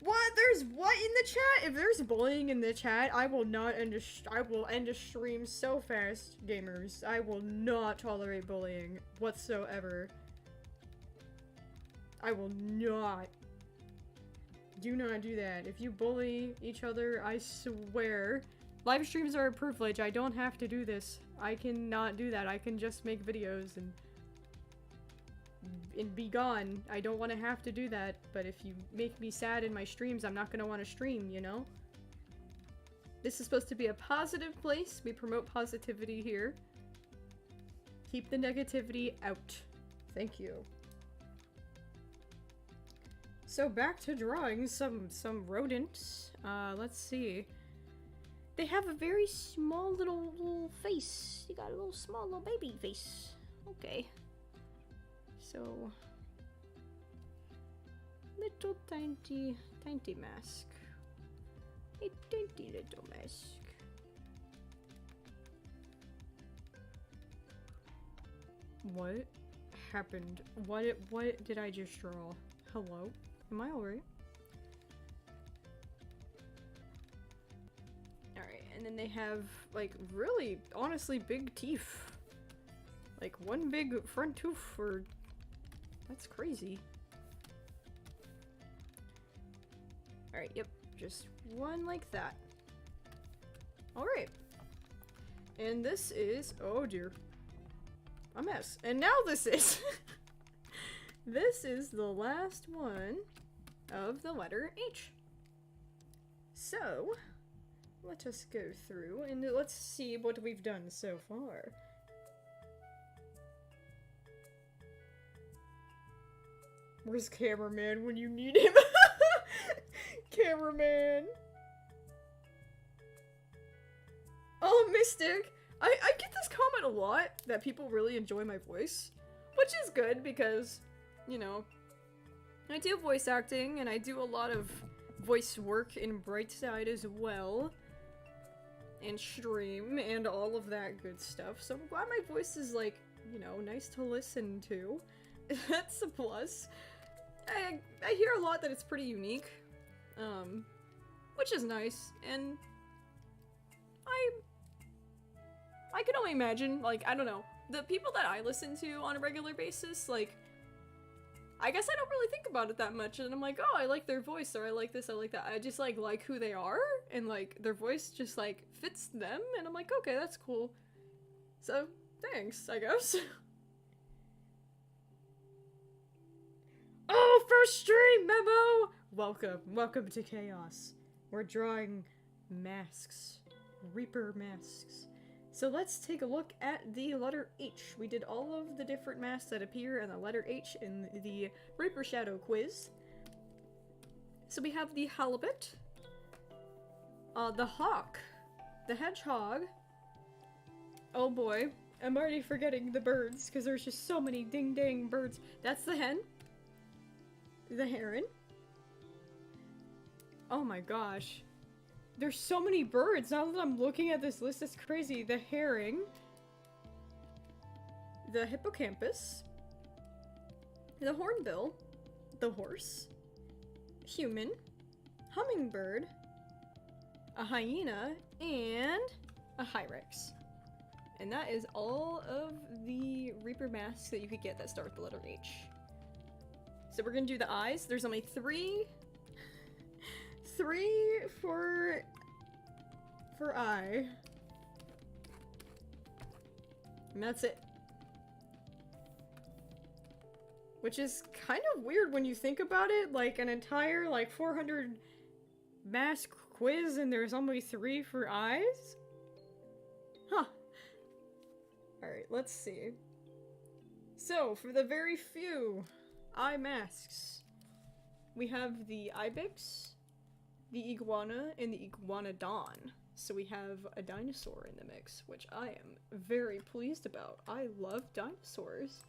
What? There's what in the chat? If there's bullying in the chat, I will not end a stream so fast, gamers. I will not tolerate bullying whatsoever. I will not. Do not do that. If you bully each other, I swear. Live streams are a privilege. I don't have to do this. I cannot do that. I can just make videos and be gone. I don't want to have to do that, but if you make me sad in my streams, I'm not going to want to stream, you know? This is supposed to be a positive place. We promote positivity here. Keep the negativity out. Thank you. So back to drawing some rodents. Let's see. They have a very small little face. You got a small little baby face. Okay. So, little tiny mask. A dainty little mask. What happened? What did I just draw? Hello? Am I alright? And then they have, like, really, honestly, big teeth. Like, one big front tooth for... That's crazy. Alright, yep. Just one like that. Alright. And this is... Oh, dear. A mess. And now this is... This is the last one of the letter H. So, let us go through and let's see what we've done so far. Where's cameraman when you need him? Cameraman! Oh, Mystic! I get this comment a lot, that people really enjoy my voice. Which is good, because, you know, I do voice acting, and I do a lot of voice work in Brightside as well. And stream, and all of that good stuff. So I'm glad my voice is, like, you know, nice to listen to. That's a plus. I hear a lot that it's pretty unique. Which is nice, and I can only imagine, like, I don't know, the people that I listen to on a regular basis, like, I guess I don't really think about it that much, and I'm like, oh, I like their voice, or I like this, I like that. I just, like who they are, and, like, their voice just, like, fits them, and I'm like, okay, that's cool. So, thanks, I guess. Oh, first stream memo! Welcome to Chaos. We're drawing masks. Reaper masks. So let's take a look at the letter H. We did all of the different masks that appear in the letter H in the Reaper Shadow quiz. So we have the halibut, the hawk, the hedgehog. Oh boy, I'm already forgetting the birds because there's just so many ding-dang birds. That's the hen, the heron. Oh my gosh. There's so many birds, now that I'm looking at this list, it's crazy. The herring, the hippocampus, the hornbill, the horse, human, hummingbird, a hyena, and a hyrax. And that is all of the Reaper masks that you could get that start with the letter H. So we're gonna do the eyes. There's only three for eye. And that's it. Which is kind of weird when you think about it, like an entire, like, 400 mask quiz and there's only 3 for eyes? Huh. Alright, let's see. So, for the very few eye masks, we have the ibex, the iguana, and the iguanodon. So we have a dinosaur in the mix, which I am very pleased about. I love dinosaurs.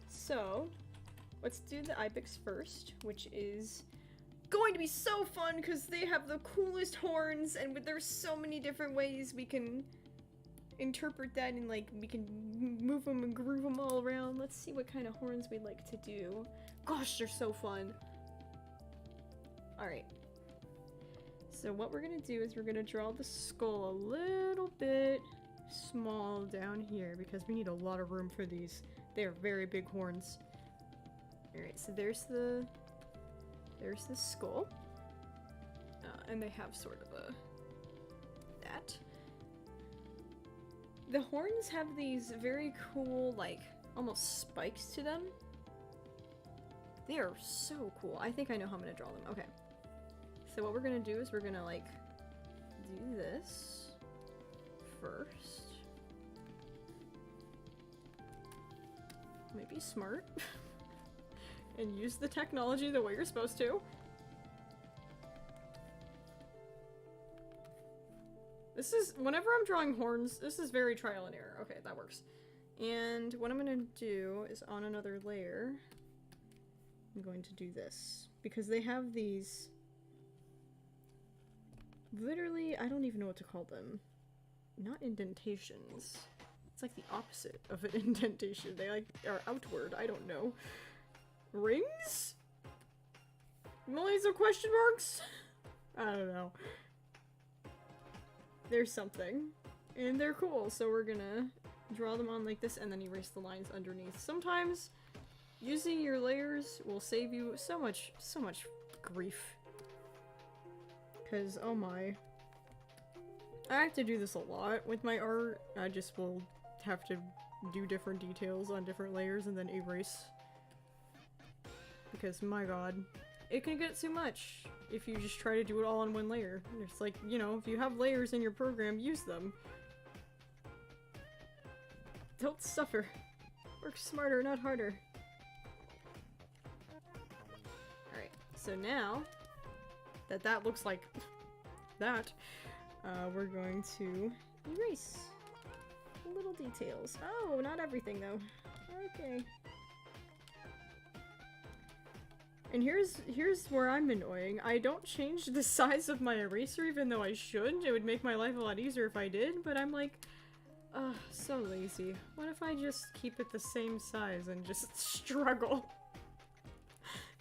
So, let's do the ibex first, which is going to be so fun because they have the coolest horns, and there's so many different ways we can interpret that, and like we can move them and groove them all around. Let's see what kind of horns we'd like to do. Gosh, they're so fun. Alright. So what we're gonna do is we're gonna draw the skull a little bit small down here because we need a lot of room for these. They are very big horns. Alright, so there's the skull. And they have sort of that. The horns have these very cool, like, almost spikes to them. They are so cool. I think I know how I'm gonna draw them. Okay. So what we're gonna do is we're gonna, like, do this first. Maybe smart. And use the technology the way you're supposed to. This is, whenever I'm drawing horns, this is very trial and error. Okay, that works. And what I'm gonna do is on another layer, I'm going to do this. Because they have these, literally, I don't even know what to call them. Not indentations. It's like the opposite of an indentation. They like are outward, I don't know. Rings? Millions of question marks? I don't know. there's something. And they're cool, so we're gonna draw them on like this and then erase the lines underneath. Sometimes using your layers will save you so much grief. Cause, oh my. I have to do this a lot with my art. I just will have to do different details on different layers and then erase. Because, my god, it can get too much if you just try to do it all on one layer. It's like, you know, if you have layers in your program, use them. Don't suffer. Work smarter, not harder. Alright, so now that that looks like that, we're going to erase little details. Oh, not everything though. Okay. And here's where I'm annoying. I don't change the size of my eraser even though I should. It would make my life a lot easier if I did, but I'm like, ugh, so lazy. What if I just keep it the same size and just struggle?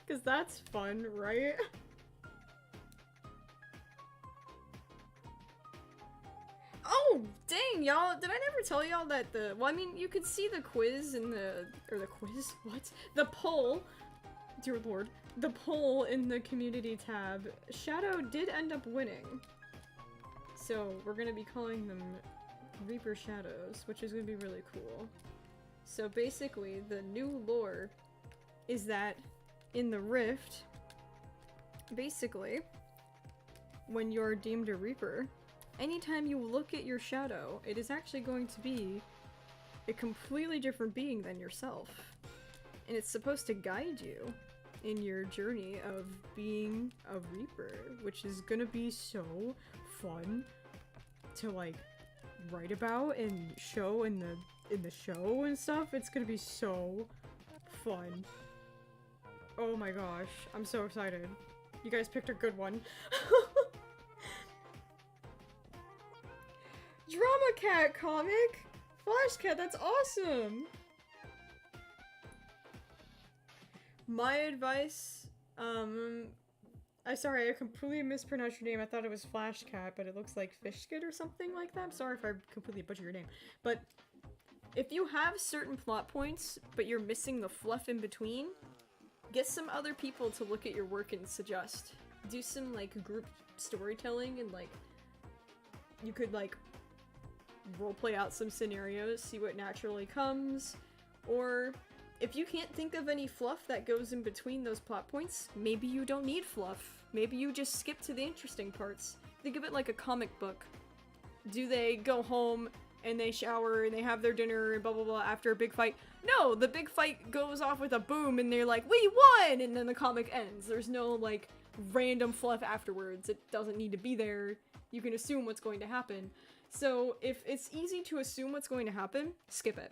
Because that's fun, right? Oh, dang, y'all. Did I never tell y'all that the... Well, I mean, you could see the quiz in the... Or the quiz? What? The poll. Dear lord. The poll in the community tab. Shadow did end up winning. So, we're gonna be calling them Reaper Shadows, which is gonna be really cool. So basically, the new lore is that in the Rift, basically, when you're deemed a Reaper, anytime you look at your shadow, it is actually going to be a completely different being than yourself. And it's supposed to guide you in your journey of being a Reaper, which is gonna be so fun to, like, write about and show in the show and stuff. It's gonna be so fun. Oh my gosh, I'm so excited. You guys picked a good one. Drama Cat comic! Flash Cat, that's awesome! My advice, sorry, I completely mispronounced your name. I thought it was Flash Cat, but it looks like Fishkid or something like that. I'm sorry if I completely butchered your name. But if you have certain plot points, but you're missing the fluff in between, get some other people to look at your work and suggest. Do some, like, group storytelling and, like, you could, like, roleplay out some scenarios, see what naturally comes, or if you can't think of any fluff that goes in between those plot points, maybe you don't need fluff. Maybe you just skip to the interesting parts. Think of it like a comic book. Do they go home and they shower and they have their dinner and blah blah blah after a big fight? No, the big fight goes off with a boom and they're like, we won! And then the comic ends. There's no, like, random fluff afterwards. It doesn't need to be there. You can assume what's going to happen. So if it's easy to assume what's going to happen, skip it.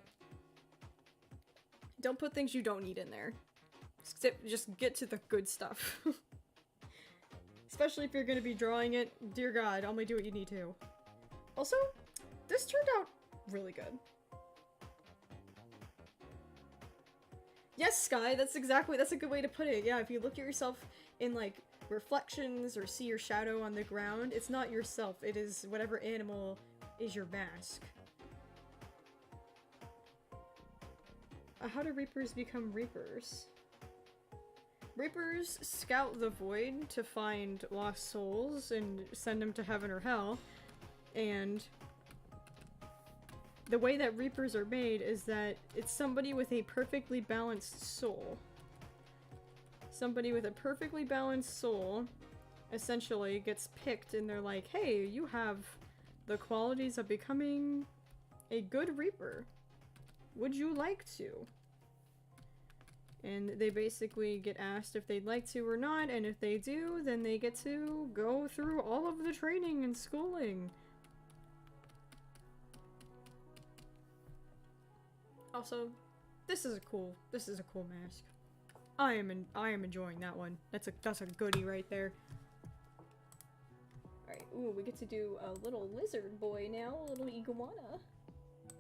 Don't put things you don't need in there. Just get to the good stuff. Especially if you're gonna be drawing it. Dear God, only do what you need to. Also, this turned out really good. Yes, Sky, that's a good way to put it. Yeah, if you look at yourself in, like, reflections or see your shadow on the ground, it's not yourself. It is whatever animal is your mask. How do Reapers become Reapers? Reapers scout the void to find lost souls and send them to heaven or hell, and the way that Reapers are made is that it's somebody with a perfectly balanced soul. Somebody with a perfectly balanced soul essentially gets picked and they're like, hey, you have the qualities of becoming a good Reaper. Would you like to? And they basically get asked if they'd like to or not, and if they do, then they get to go through all of the training and schooling. Also, this is a cool mask. I am enjoying that one. That's a goodie right there. Alright, ooh, we get to do a little lizard boy now, a little iguana.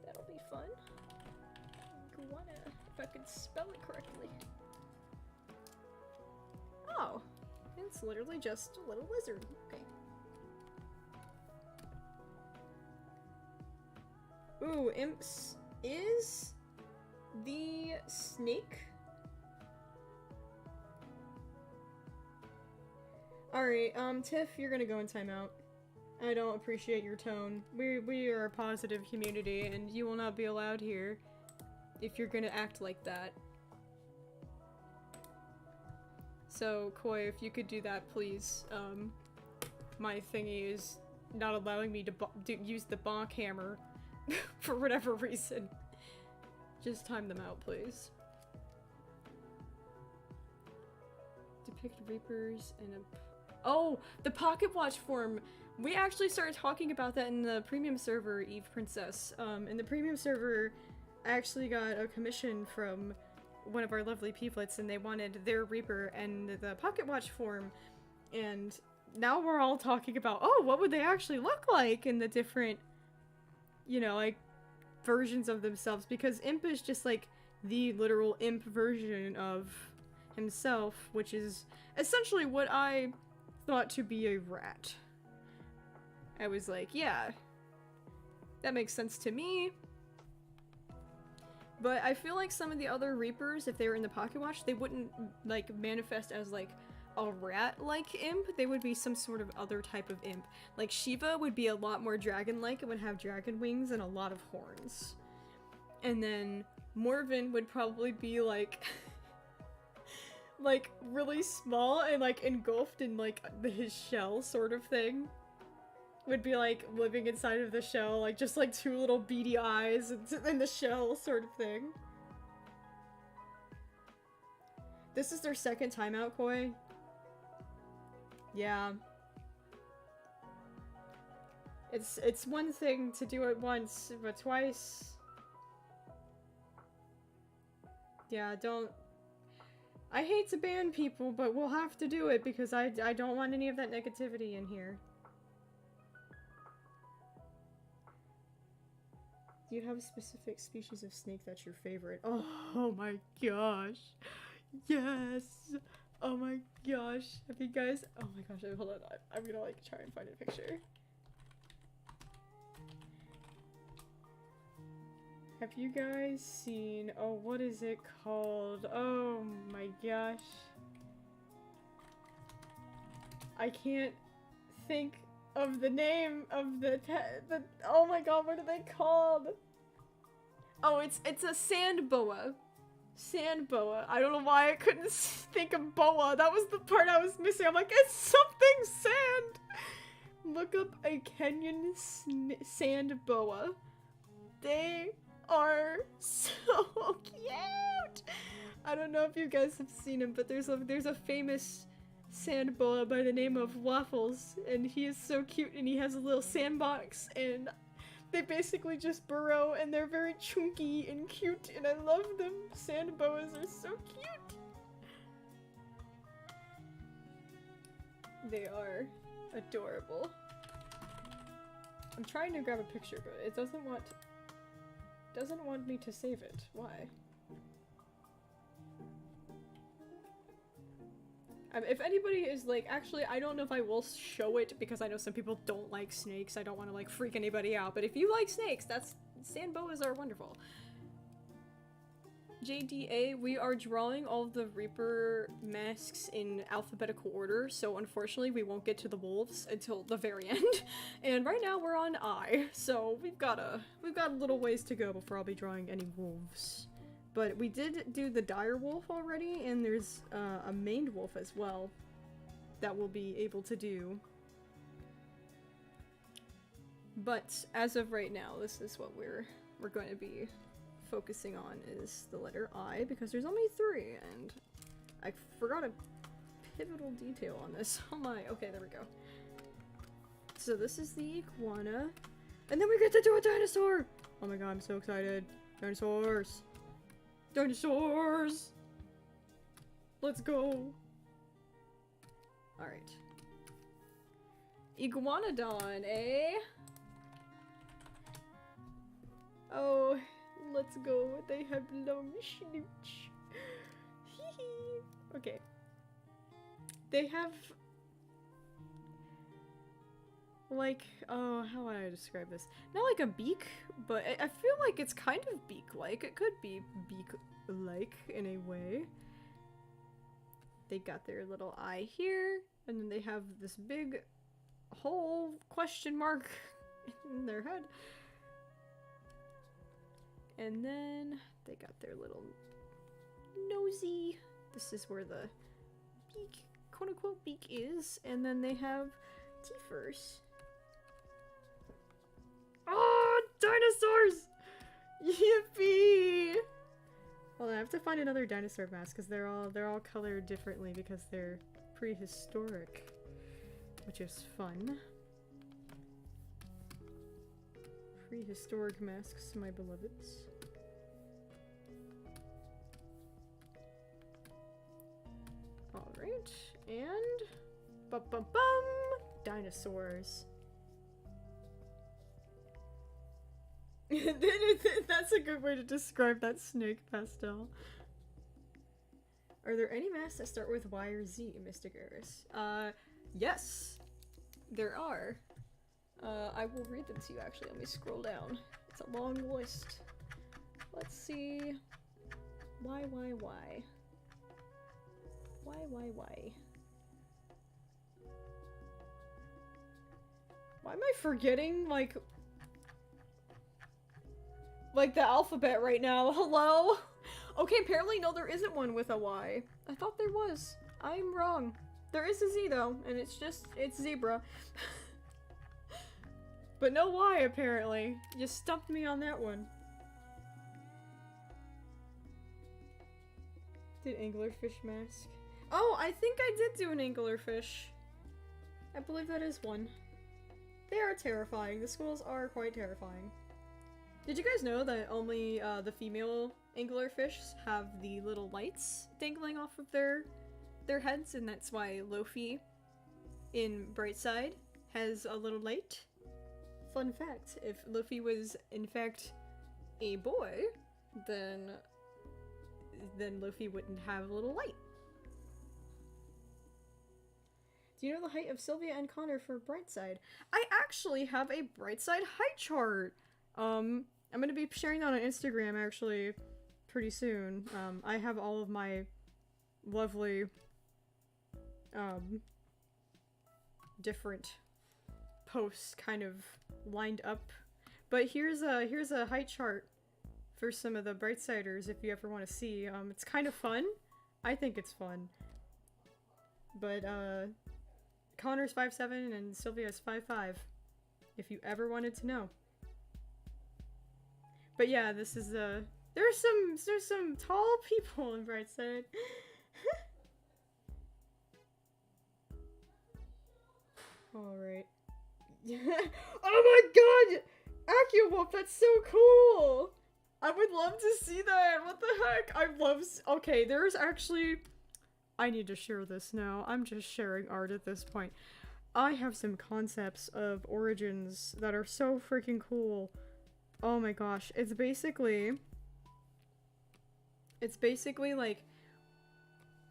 That'll be fun. Iguana, if I could spell it correctly. Oh, it's literally just a little lizard. Okay. Ooh, imps is the snake. Alright, Tiff, you're gonna go in timeout. I don't appreciate your tone. We are a positive community, and you will not be allowed here if you're gonna act like that. So, Koi, if you could do that, please. My thingy is not allowing me to use the bonk hammer for whatever reason. Just time them out, please. Depict Reapers in a... Oh! The Pocket Watch form! We actually started talking about that in the premium server, Eve Princess. In the premium server, I actually got a commission from one of our lovely peeplets, and they wanted their Reaper and the Pocket Watch form, and now we're all talking about, oh, what would they actually look like in the different, you know, like, versions of themselves, because Imp is just, like, the literal Imp version of himself, which is essentially what I thought to be a rat. I was like, yeah, that makes sense to me. But I feel like some of the other Reapers, if they were in the Pocket Watch, they wouldn't, like, manifest as, like, a rat-like imp. They would be some sort of other type of imp. Like, Shiva would be a lot more dragon-like. It would have dragon wings and a lot of horns. And then Morven would probably be, like, like, really small and, like, engulfed in, like, his shell sort of thing. Would be, like, living inside of the shell, like, just, like, two little beady eyes in the shell sort of thing. This is their second timeout, Koi. Yeah. It's one thing to do it once, but twice... Yeah, don't... I hate to ban people, but we'll have to do it because I don't want any of that negativity in here. Do you have a specific species of snake that's your favorite? Oh my gosh. Yes! Oh my gosh. Have you guys... Oh my gosh, hold on. I'm gonna, like, try and find a picture. Have you guys seen... Oh, what is it called? Oh my gosh. I can't think of the name of the oh my god, what are they called? Oh, it's a sand boa. Sand boa. I don't know why I couldn't think of boa. That was the part I was missing. I'm like, it's something sand. Look up a Kenyan sand boa. They are so cute. I don't know if you guys have seen him, but there's a famous sand boa by the name of Waffles, and he is so cute, and he has a little sandbox, and they basically just burrow, and they're very chunky and cute, and I love them. Sand boas are so cute. They are adorable. I'm trying to grab a picture, but it doesn't want me to save it. Why? If anybody is like, actually, I don't know if I will show it because I know some people don't like snakes. I don't want to like freak anybody out, but if you like snakes, sand boas are wonderful. JDA, we are drawing all of the Reaper masks in alphabetical order, so unfortunately we won't get to the wolves until the very end. And right now we're on I, so we've got a little ways to go before I'll be drawing any wolves. But we did do the dire wolf already, and there's a maned wolf as well that we'll be able to do. But as of right now, this is what we're going to be focusing on, is the letter I, because there's only 3, and I forgot a pivotal detail on this. Oh my, okay, there we go. So this is the iguana, and then we get to do a dinosaur! Oh my god, I'm so excited. Dinosaurs! Dinosaurs! Let's go! Alright. Iguanodon, eh? Oh, let's go. They have long snooch. Hee. Okay. They have... like, oh, how would I describe this? Not like a beak, but I feel like it's kind of beak-like. It could be beak-like in a way. They got their little eye here, and then they have this big whole question mark in their head. And then they got their little nosy. This is where the beak, quote-unquote beak is. And then they have teethers. Oh, dinosaurs! Yippee! Well, I have to find another dinosaur mask because they're all colored differently because they're prehistoric, which is fun. Prehistoric masks, my beloveds. All right, and dinosaurs. That's a good way to describe that snake pastel. Are there any masks that start with Y or Z, Mystic Eris? Yes, there are. I will read them to you actually. Let me scroll down. It's a long list. Let's see. Why? Why am I forgetting, like the alphabet right now? Hello? Okay, apparently no, there isn't one with a Y. I thought there was. I'm wrong. There is a Z though, and it's zebra. But no Y apparently. You stumped me on that one. Did anglerfish mask? Oh, I think I did do an anglerfish. I believe that is one. They are terrifying. The squirrels are quite terrifying. Did you guys know that only the female anglerfish have the little lights dangling off of their heads, and that's why Lofi in Brightside has a little light? Fun fact, if Lofi was in fact a boy, then Lofi wouldn't have a little light. Do you know the height of Sylvia and Connor for Brightside? I actually have a Brightside height chart. I'm gonna be sharing that on Instagram actually pretty soon. I have all of my lovely different posts kind of lined up. But here's a height chart for some of the Brightsiders if you ever want to see. It's kind of fun. I think it's fun. But Connor's 5'7" and Sylvia's 5'5", if you ever wanted to know. But yeah, this is there's some tall people in Brightside. All right. Oh my god! AccuWolf, that's so cool! I would love to see that! What the heck? I love okay, there's actually... I need to share this now. I'm just sharing art at this point. I have some concepts of origins that are so freaking cool. Oh my gosh. It's basically like...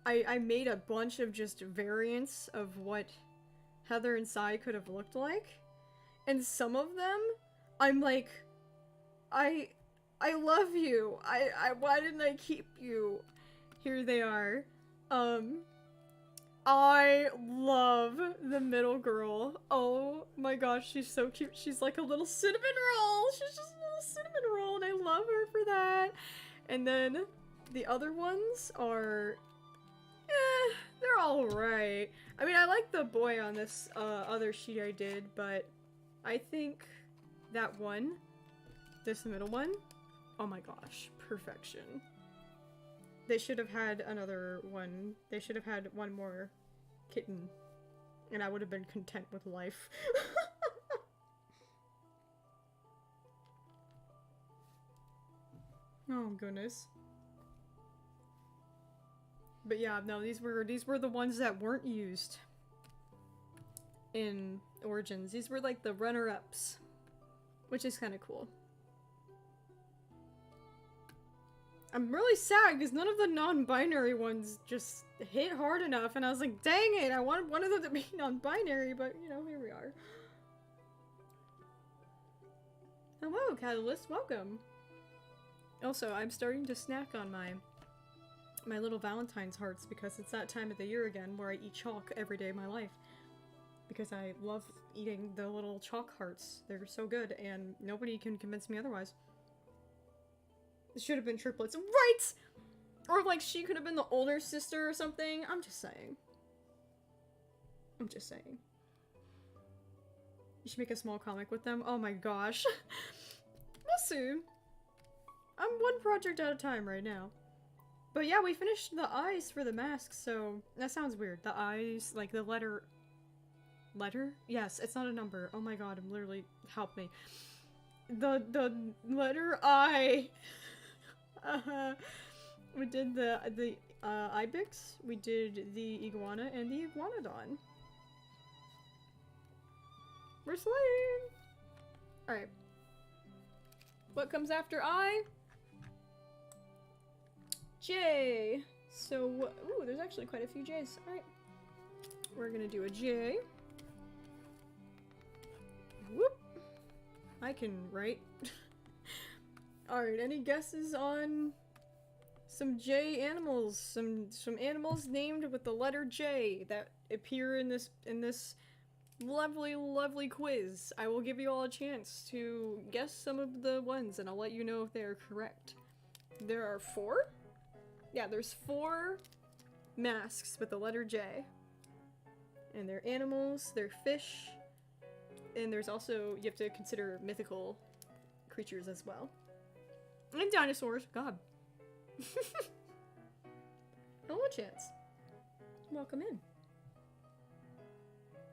I made a bunch of just variants of what Heather and Sai could have looked like. And some of them, I'm like, I love you. Why didn't I keep you? Here they are. I love the middle girl. Oh my gosh, she's so cute. She's like a little cinnamon roll. She's just a little cinnamon roll, and I love her for that. And then the other ones are, they're alright. I mean, I like the boy on this other sheet I did, but I think that one, this middle one, oh my gosh, perfection. They should have had another one. They should have had one more kitten, and I would have been content with life. Oh goodness. But yeah, no, these were the ones that weren't used in Origins. These were like the runner-ups, which is kind of cool. I'm really sad because none of the non-binary ones just hit hard enough, and I was like, dang it, I wanted one of them to be non-binary, but you know, here we are. Hello, Catalyst, welcome. Also, I'm starting to snack on my little Valentine's hearts because it's that time of the year again where I eat chalk every day of my life. Because I love eating the little chalk hearts. They're so good, and nobody can convince me otherwise. It should have been triplets. Right! Or like she could have been the older sister or something. I'm just saying. I'm just saying. You should make a small comic with them. Oh my gosh. We'll see. I'm one project at a time right now. But yeah, we finished the eyes for the mask, so that sounds weird. The eyes, like the letter... Letter? Yes, it's not a number. Oh my god, I'm literally... Help me. The letter I. We did the ibex, we did the iguana, and the iguanodon. We're slaying! Alright. What comes after I? J. So, ooh, there's actually quite a few J's. Alright. We're gonna do a J. Whoop! I can write. Alright, any guesses on some J animals? Some animals named with the letter J that appear in this lovely, lovely quiz. I will give you all a chance to guess some of the ones, and I'll let you know if they are correct. There are 4? Yeah, there's 4 masks with the letter J. And they're animals, they're fish, and there's also, you have to consider mythical creatures as well. And dinosaurs, god. Hello, Chance. Welcome in.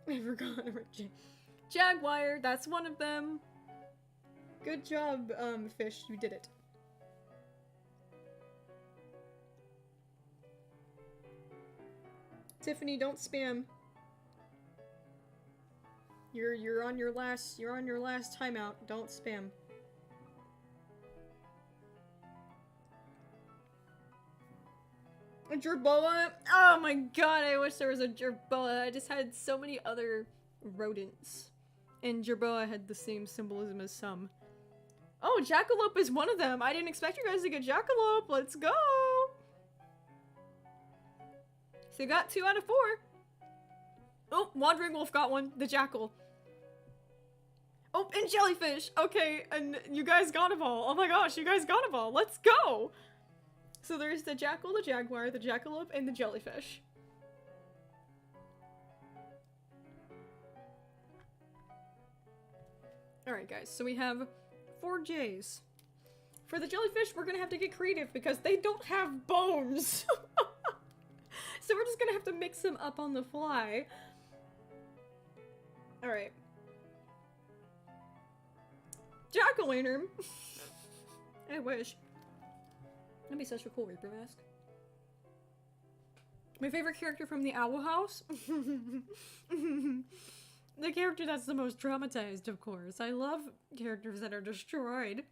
I forgot about Jaguar, that's one of them. Good job, fish, you did it. Tiffany, don't spam. You're on your last timeout. Don't spam. A jerboa? Oh my god, I wish there was a jerboa. I just had so many other rodents. And jerboa had the same symbolism as some. Oh, jackalope is one of them. I didn't expect you guys to get jackalope. Let's go! So you got 2 out of 4. Oh, Wandering Wolf got one. The jackal. Oh, and jellyfish! Okay, and you guys got them all. Oh my gosh, you guys got them all. Let's go! So there's the jackal, the jaguar, the jackalope, and the jellyfish. Alright guys, so we have 4 J's. For the jellyfish, we're gonna have to get creative because they don't have bones! So we're just gonna have to mix them up on the fly. Alright. Jack-o'-lantern! I wish. That'd be such a cool Reaper mask. My favorite character from the Owl House? The character that's the most traumatized, of course. I love characters that are destroyed.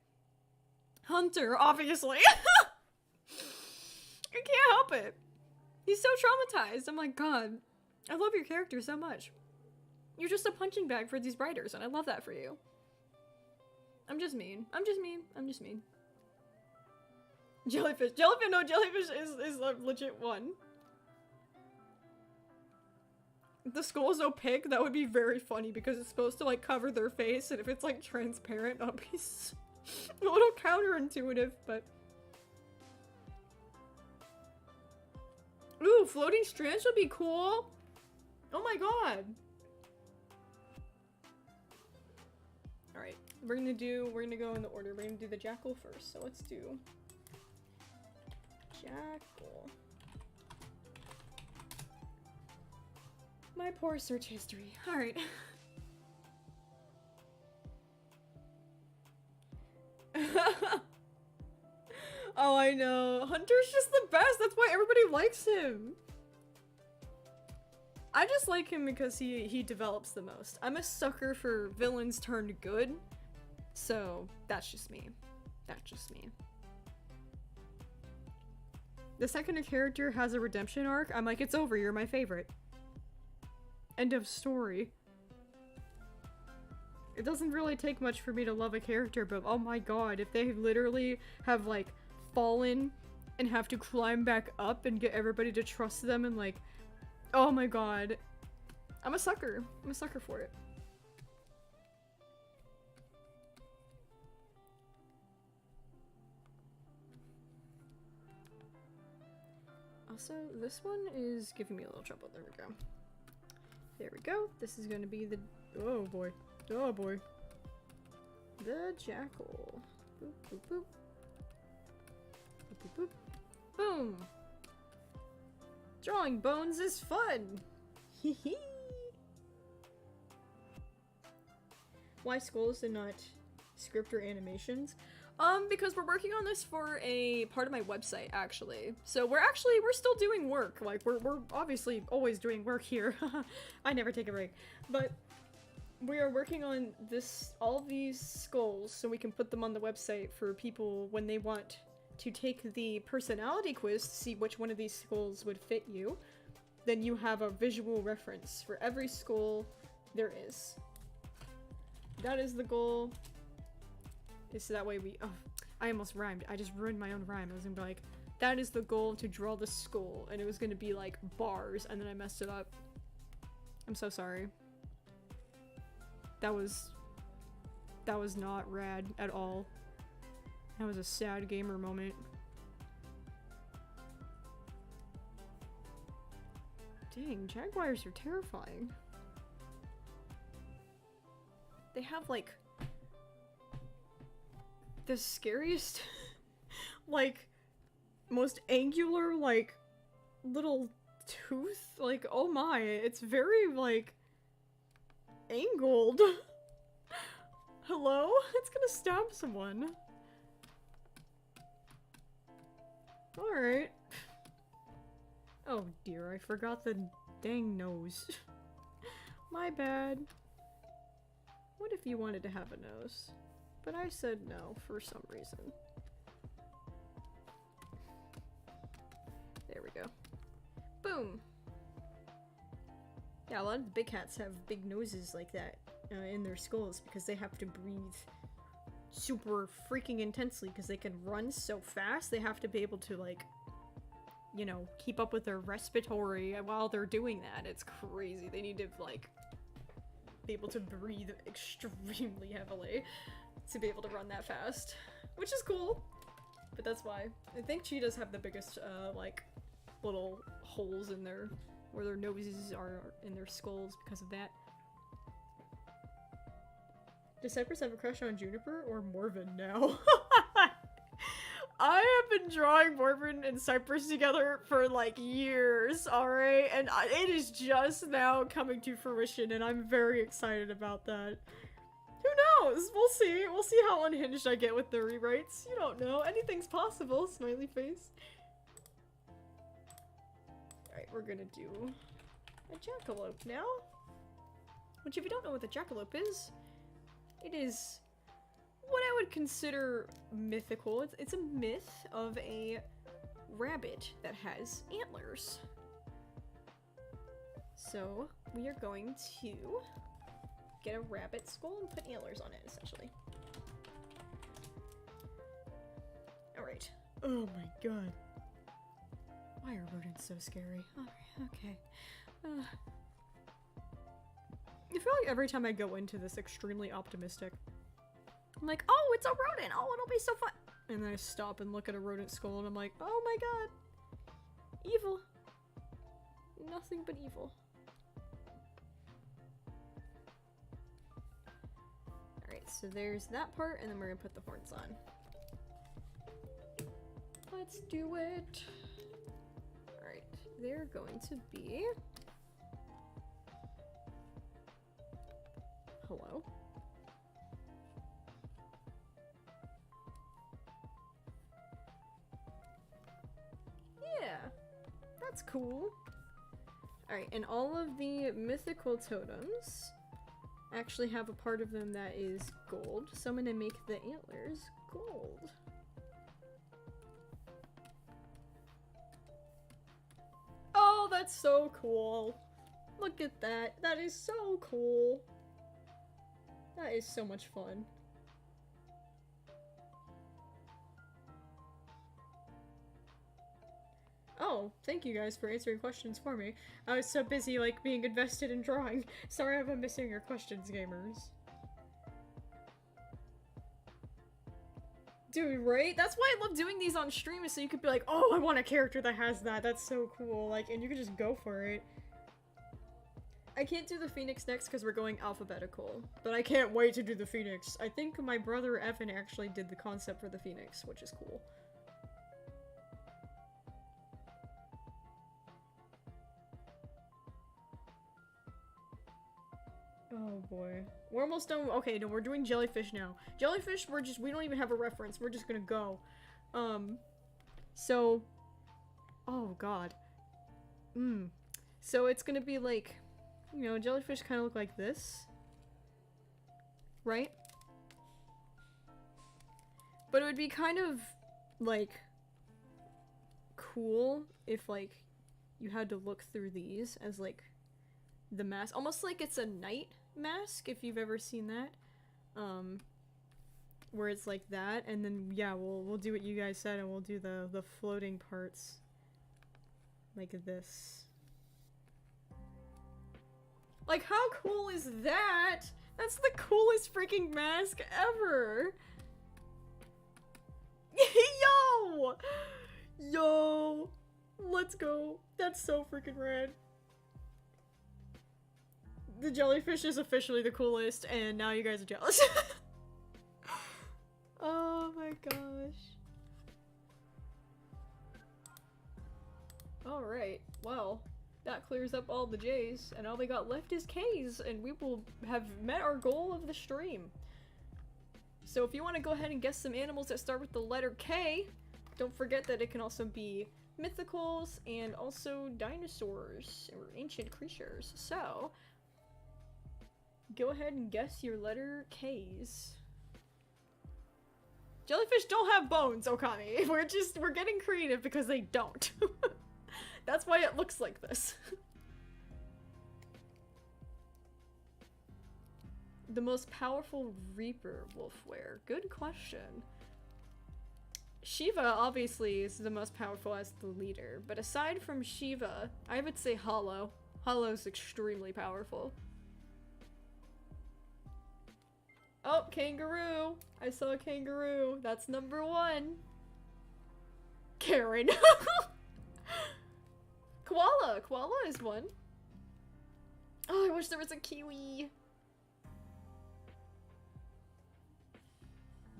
Hunter, obviously! I can't help it. He's so traumatized. I'm like, god, I love your character so much. You're just a punching bag for these writers, and I love that for you. I'm just mean. I'm just mean. I'm just mean. Jellyfish. Jellyfish, no, jellyfish is a legit one. If the skull is opaque, that would be very funny because it's supposed to like cover their face, and if it's like transparent, that'll be a little counterintuitive, but... Ooh, floating strands would be cool! Oh my god! Alright, we're gonna go in the order. We're gonna do the jackal first, so let's do... Jackal. My poor search history. Alright. Oh, I know. Hunter's just the best. That's why everybody likes him. I just like him because he develops the most. I'm a sucker for villains turned good. So, that's just me. That's just me. The second a character has a redemption arc, I'm like, it's over, you're my favorite. End of story. it doesn't really take much for me to love a character, but oh my god, if they literally have, like, fallen and have to climb back up and get everybody to trust them and, like, oh my god. I'm a sucker. I'm a sucker for it. Also, this one is giving me a little trouble. There we go. There we go. This is gonna be the... oh boy. Oh boy. The jackal. Boop, boop, boop. Boop, boop, boop. Boom! Drawing bones is fun! Hee hee! Why skulls and not script or animations? Because we're working on this for a part of my website, actually. So we're still doing work. Like, we're obviously always doing work here. I never take a break. But we are working on all these skulls so we can put them on the website for people when they want to take the personality quiz to see which one of these skulls would fit you. Then you have a visual reference for every skull there is. That is the goal. So that way oh, I almost rhymed. I just ruined my own rhyme. I was gonna be like, that is the goal to draw the skull, and it was gonna be like bars, and then I messed it up. I'm so sorry. That was not rad at all. That was a sad gamer moment. Dang, jaguars are terrifying. They have like the scariest, like, most angular, like, little tooth. Like, oh my, it's very, like, angled. Hello? It's gonna stab someone. Alright. Oh dear, I forgot the dang nose. My bad. What if you wanted to have a nose? But I said no for some reason. There we go. Boom! Yeah, a lot of the big cats have big noses like that in their skulls because they have to breathe super freaking intensely because they can run so fast. They have to be able to, like, you know, keep up with their respiratory while they're doing that. It's crazy. They need to, like, be able to breathe extremely heavily to be able to run that fast, which is cool, but that's why. I think cheetahs have the biggest, like, little holes in where their noses are in their skulls because of that. Does Cypress have a crush on Juniper or Morven now? I have been drawing Morven and Cypress together for like years, alright? And it is just now coming to fruition, and I'm very excited about that. Who knows? We'll see. We'll see how unhinged I get with the rewrites. You don't know. Anything's possible, smiley face. Alright, we're gonna do a jackalope now. Which, if you don't know what the jackalope is, it is what I would consider mythical. It's a myth of a rabbit that has antlers. So, we are going to get a rabbit skull and put antlers on it, essentially. Alright. Oh my god. Why are rodents so scary? Alright, okay. I feel like every time I go into this extremely optimistic, I'm like, oh, it's a rodent! Oh, it'll be so fun! And then I stop and look at a rodent skull and I'm like, oh my god! Evil. Nothing but evil. Alright, so there's that part, and then we're gonna put the horns on. Let's do it! Alright, they're going to be... Hello? Yeah, that's cool. Alright, and all of the mythical totems actually have a part of them that is gold, so I'm gonna make the antlers gold. Oh, that's so cool. Look at that. That is so cool. That is so much fun. Oh, thank you guys for answering questions for me. I was so busy, like, being invested in drawing. Sorry I've been missing your questions, gamers. Dude, right? That's why I love doing these on stream, is so you could be like, oh, I want a character that has that. That's so cool. Like, and you could just go for it. I can't do the Phoenix next because we're going alphabetical, but I can't wait to do the Phoenix. I think my brother Evan actually did the concept for the Phoenix, which is cool. Oh boy. We're almost done. Okay, no, we're doing jellyfish now. Jellyfish, we don't even have a reference. We're just gonna go. So, oh god. So it's gonna be like, you know, jellyfish kind of look like this. Right? But it would be kind of, like, cool if, like, you had to look through these as, like, the mask. Almost like it's a night mask, if you've ever seen that. Where it's like that, and then, yeah, we'll do what you guys said, and we'll do the floating parts. Like this. Like, how cool is that? That's the coolest freaking mask ever! Yo! Yo! Let's go. That's so freaking rad. The jellyfish is officially the coolest, and now you guys are jealous. Oh my gosh. Alright, well, that clears up all the J's, and all we got left is K's, and we will have met our goal of the stream. So if you want to go ahead and guess some animals that start with the letter K, don't forget that it can also be mythicals and also dinosaurs or ancient creatures. So go ahead and guess your letter K's. Jellyfish don't have bones, Okami. We're getting creative because they don't. That's why it looks like this. The most powerful Reaper Wolfware. Good question. Shiva obviously is the most powerful as the leader, but aside from Shiva, I would say Hollow. Hollow's extremely powerful. Oh, kangaroo! I saw a kangaroo. That's number 1. Karen. Koala! Koala is 1. Oh, I wish there was a kiwi.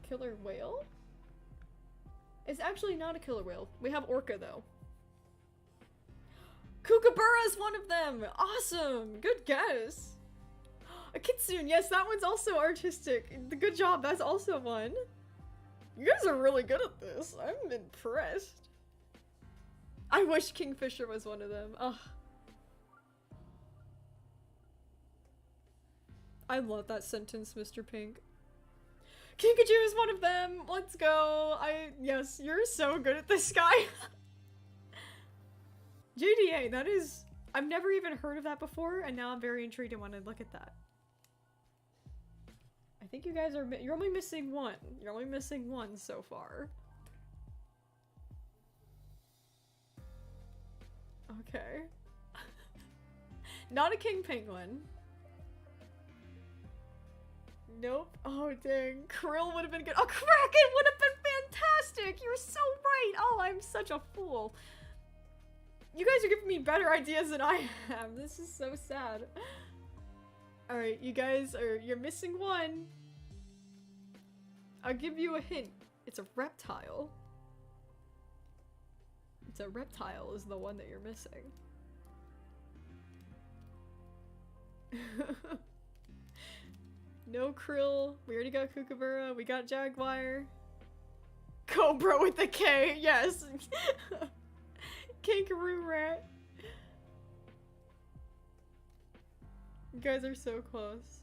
Killer whale? It's actually not a killer whale. We have orca though. Kookaburra is one of them! Awesome! Good guess! A kitsune, yes, that one's also artistic. Good job, that's also one. You guys are really good at this. I'm impressed. I wish Kingfisher was one of them. Ugh. I love that sentence, Mr. Pink. Kinkajou is one of them! Let's go! Yes, you're so good at this guy. JDA, that is... I've never even heard of that before, and now I'm very intrigued and want to look at that. I think you guys are- you're only missing one. You're only missing one so far. Okay. Not a king penguin. Nope. Oh dang. Krill would have been good. Oh, Kraken would have been fantastic! You're so right! Oh, I'm such a fool. You guys are giving me better ideas than I am. This is so sad. Alright, you guys you're missing one. I'll give you a hint. It's a reptile. It's a reptile is the one that you're missing. No krill. We already got kookaburra. We got jaguar. Cobra with the K. Yes. Kangaroo rat. You guys are so close.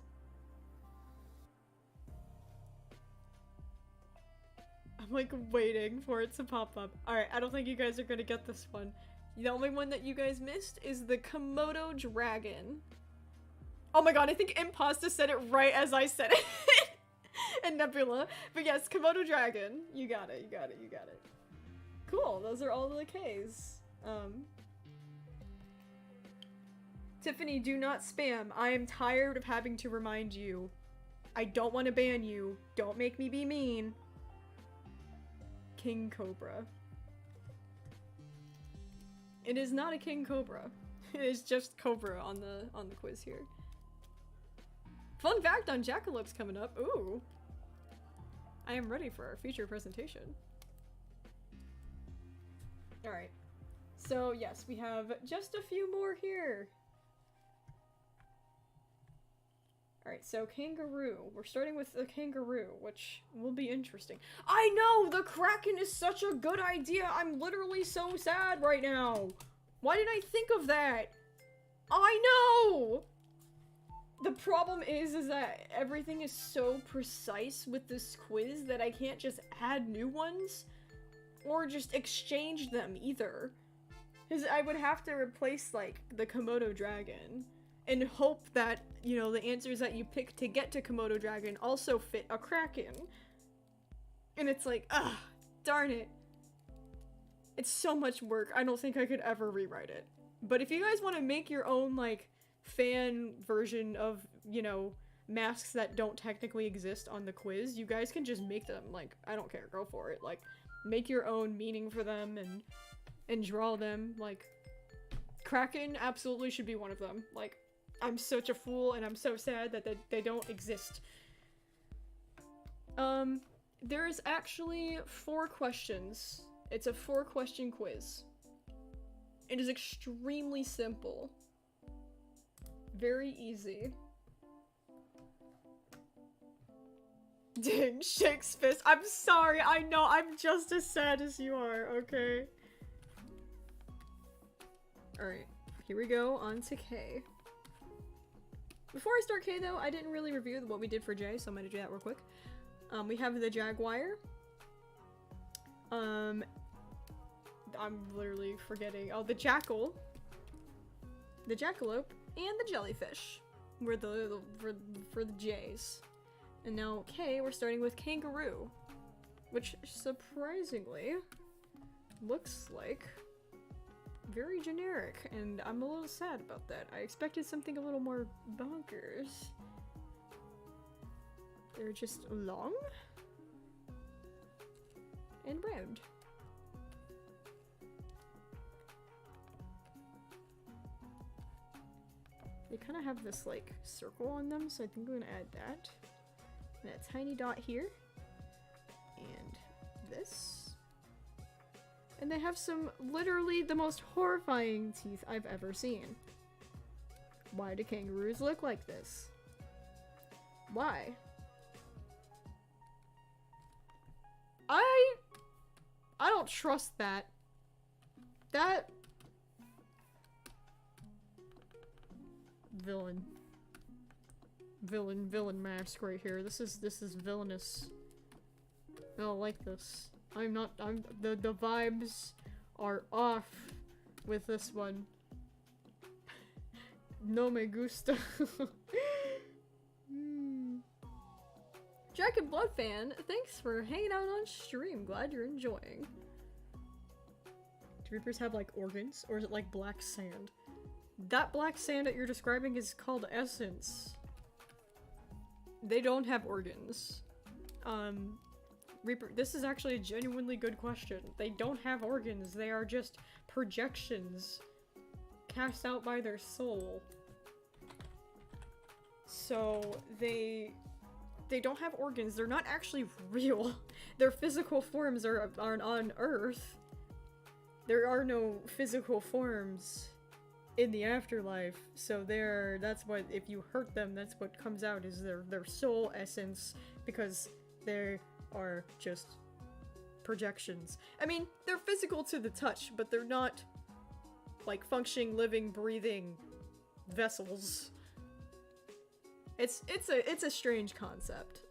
I'm like waiting for it to pop up. Alright, I don't think you guys are gonna get this one. The only one that you guys missed is the Komodo dragon. Oh my god, I think Impasta said it right as I said it. And Nebula. But yes, Komodo dragon. You got it, you got it, you got it. Cool, those are all the Ks. Tiffany, do not spam. I am tired of having to remind you. I don't want to ban you. Don't make me be mean. King Cobra. It is not a king cobra. It is just cobra on the quiz here. Fun fact on jackalopes coming up. Ooh. I am ready for our feature presentation. Alright. So yes, we have just a few more here. Alright, so kangaroo. We're starting with the kangaroo, which will be interesting. I know! The Kraken is such a good idea! I'm literally so sad right now! Why didn't I think of that? I know! The problem is that everything is so precise with this quiz that I can't just add new ones or just exchange them either. Because I would have to replace, like, the Komodo dragon and hope that, you know, the answers that you pick to get to Komodo dragon also fit a Kraken. And it's like, ah, darn it. It's so much work. I don't think I could ever rewrite it. But if you guys want to make your own, like, fan version of, you know, masks that don't technically exist on the quiz, you guys can just make them. Like, I don't care. Go for it. Like, make your own meaning for them and draw them. Like, Kraken absolutely should be one of them. Like, I'm such a fool and I'm so sad that they don't exist. There is actually 4 questions. It's a 4-question quiz. It is extremely simple. Very easy. Dang, shakes fist. I'm sorry, I know, I'm just as sad as you are, okay? Alright, here we go, on to K. Before I start K though, I didn't really review what we did for J, so I'm gonna do that real quick. We have the jaguar. I'm literally forgetting. Oh, the jackal. The jackalope. And the jellyfish were for the J's. And now K, we're starting with kangaroo, which surprisingly looks like very generic, and I'm a little sad about that. I expected something a little more bonkers. They're just long and round. They kind of have this, like, circle on them, so I think I'm gonna add that. And a tiny dot here. And this. And they have some, literally, the most horrifying teeth I've ever seen. Why do kangaroos look like this? Why? I don't trust that. Villain mask right here. This is villainous. I don't like this. The vibes are off with this one. No me gusta. Jack and Blood fan, thanks for hanging out on stream. Glad you're enjoying. Do Reapers have, like, organs? Or is it like black sand? That black sand that you're describing is called essence. They don't have organs. Reaper, this is actually a genuinely good question. They don't have organs, they are just projections cast out by their soul. So, they don't have organs, they're not actually real. Their physical forms are on Earth. There are no physical forms in the afterlife, so that's what, if you hurt them, that's what comes out, is their soul essence, because they are just projections. I mean, they're physical to the touch, but they're not, like, functioning, living, breathing vessels. It's a strange concept.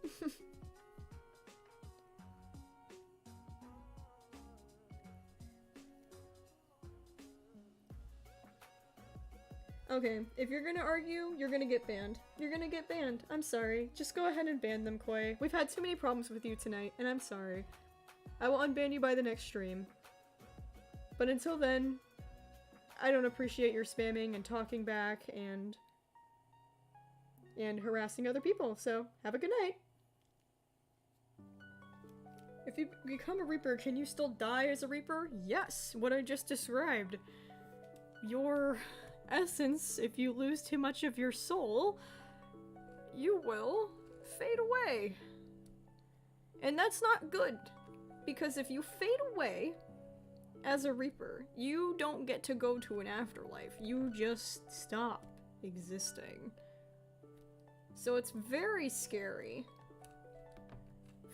Okay, if you're gonna argue, you're gonna get banned. You're gonna get banned. I'm sorry. Just go ahead and ban them, Koi. We've had too many problems with you tonight, and I'm sorry. I will unban you by the next stream. But until then, I don't appreciate your spamming and talking back and harassing other people, so have a good night. If you become a Reaper, can you still die as a Reaper? Yes, what I just described. Your essence, if you lose too much of your soul, you will fade away. And that's not good, because if you fade away as a Reaper, you don't get to go to an afterlife. You just stop existing. So it's very scary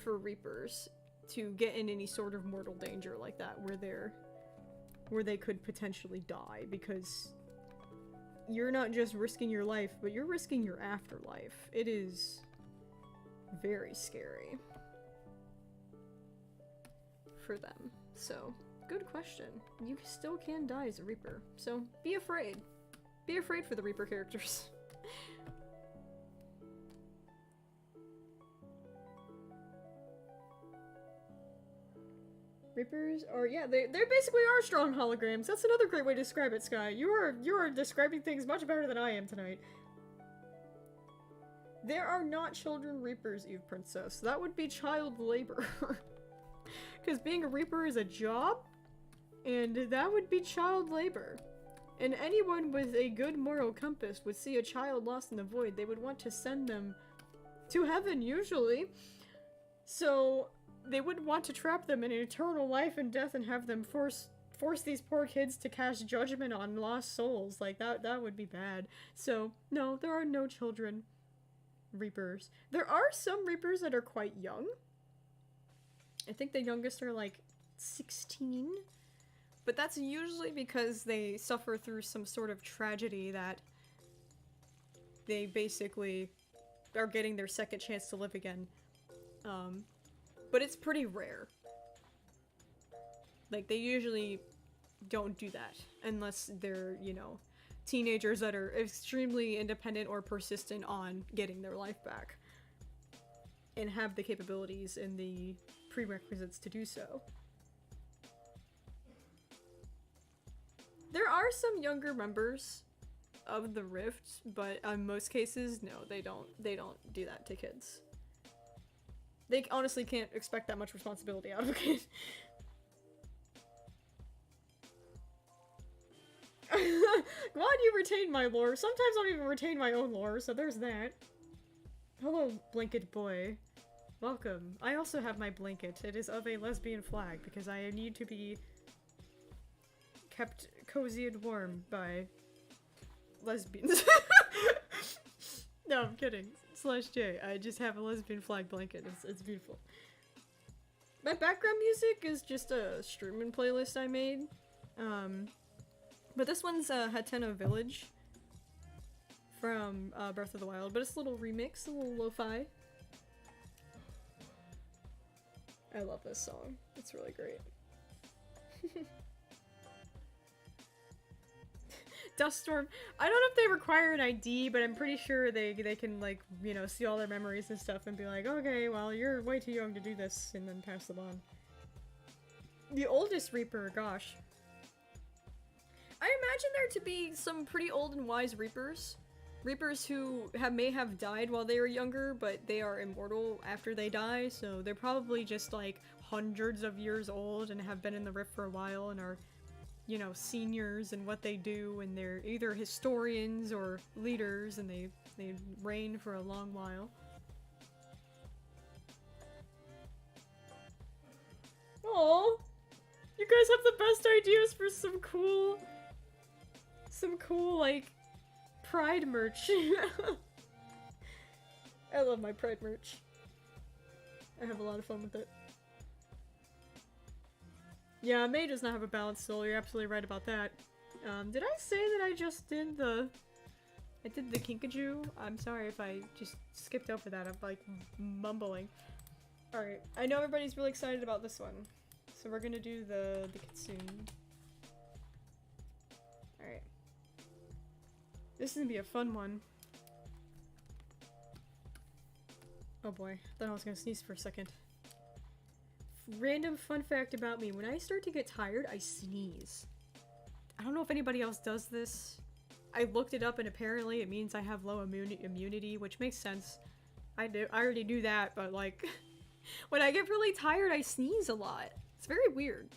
for Reapers to get in any sort of mortal danger like that, where they could potentially die, because you're not just risking your life, but you're risking your afterlife. It is very scary for them. So, good question. You still can die as a Reaper, so be afraid. Be afraid for the Reaper characters. Reapers are, yeah, they basically are strong holograms. That's another great way to describe it, Sky. You are describing things much better than I am tonight. There are not children Reapers, Eve Princess. That would be child labor. Because being a Reaper is a job, and that would be child labor. And anyone with a good moral compass would see a child lost in the void. They would want to send them to heaven, usually. So they would want to trap them in an eternal life and death and have them force these poor kids to cast judgment on lost souls. Like, that would be bad. So, no, there are no children Reapers. There are some Reapers that are quite young. I think the youngest are like 16. But that's usually because they suffer through some sort of tragedy that they basically are getting their second chance to live again. But it's pretty rare. Like, they usually don't do that unless they're, you know, teenagers that are extremely independent or persistent on getting their life back and have the capabilities and the prerequisites to do so. There are some younger members of the Rift, but in most cases, no, they don't do that to kids. They honestly can't expect that much responsibility out of a kid. Glad you retained my lore. Sometimes I don't even retain my own lore, so there's that. Hello, blanket boy. Welcome. I also have my blanket. It is of a lesbian flag, because I need to be kept cozy and warm by lesbians. No, I'm kidding. /J. I just have a lesbian flag blanket. It's beautiful. My background music is just a streaming playlist I made. But this one's Hateno Village from Breath of the Wild, but it's a little remix, a little lo-fi. I love this song. It's really great. Duststorm. I don't know if they require an ID, but I'm pretty sure they can, like, you know, see all their memories and stuff and be like, okay, well, you're way too young to do this, and then pass them on. The oldest Reaper, gosh. I imagine there to be some pretty old and wise Reapers. Reapers who may have died while they were younger, but they are immortal after they die, so they're probably just, like, hundreds of years old and have been in the Rift for a while and are, you know, seniors in what they do, and they're either historians or leaders, and they reign for a long while. Aww! You guys have the best ideas for some cool, like, Pride merch. I love my Pride merch. I have a lot of fun with it. Yeah, May does not have a balanced soul, you're absolutely right about that. Did I say that I just did the Kinkajou? I'm sorry if I just skipped over that, I'm like mumbling. Alright, I know everybody's really excited about this one. So we're gonna do the Kitsune. Alright. This is gonna be a fun one. Oh boy, thought I was gonna sneeze for a second. Random fun fact about me, when I start to get tired, I sneeze. I don't know if anybody else does this. I looked it up and apparently it means I have low immunity, which makes sense. I already knew that, but like, when I get really tired, I sneeze a lot. It's very weird.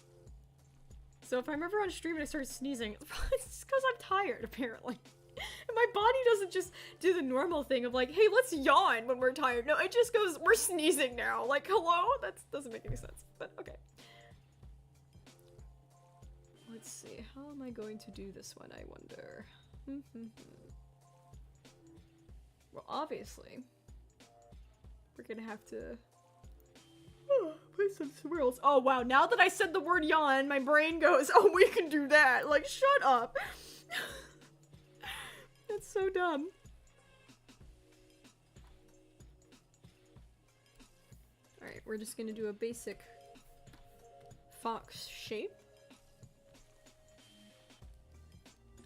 So if I'm ever on stream and I start sneezing, it's because I'm tired, apparently. And my body doesn't just do the normal thing of like, hey, let's yawn when we're tired. No, it just goes, we're sneezing now. Like, hello? That doesn't make any sense, but okay. Let's see, how am I going to do this one, I wonder? Well, obviously, we're gonna have to play some swirls. Oh wow, now that I said the word yawn, my brain goes, oh, we can do that. Like, shut up. That's so dumb. Alright, we're just gonna do a basic fox shape.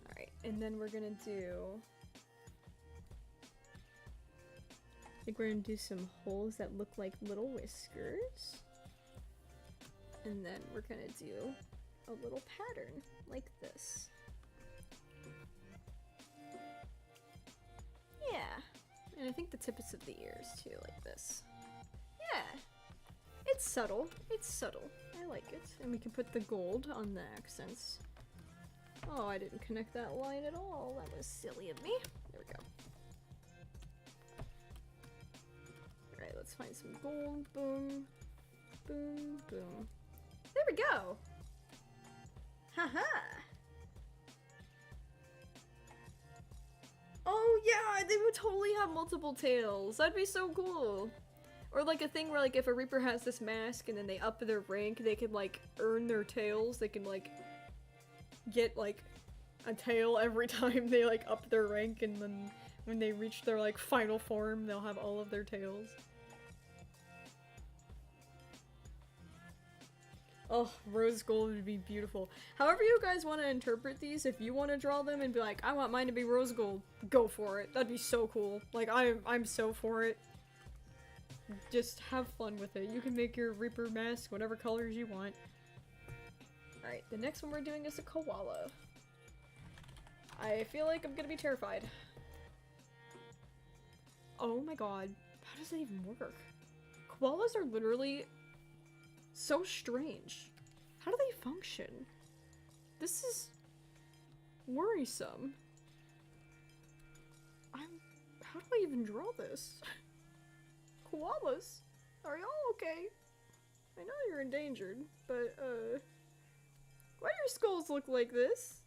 Alright, and then we're gonna do... I think we're gonna do some holes that look like little whiskers. And then we're gonna do a little pattern like this. Yeah, and I think the tips of the ears too, like this. Yeah, it's subtle. It's subtle. I like it. And we can put the gold on the accents. Oh, I didn't connect that line at all. That was silly of me. There we go. Alright, let's find some gold. Boom. Boom. Boom. There we go! Haha! Oh yeah, they would totally have multiple tails. That'd be so cool. Or like a thing where like if a Reaper has this mask and then they up their rank, they can like earn their tails. They can like get like a tail every time they like up their rank, and then when they reach their like final form, they'll have all of their tails. Oh, rose gold would be beautiful. However you guys want to interpret these, if you want to draw them and be like, I want mine to be rose gold, go for it. That'd be so cool. Like, I'm so for it. Just have fun with it. You can make your Reaper mask whatever colors you want. Alright, the next one we're doing is a koala. I feel like I'm gonna be terrified. Oh my god. How does that even work? Koalas are literally so strange. How do they function? This is worrisome. How do I even draw this? Koalas? Are y'all okay? I know you're endangered, but why do your skulls look like this?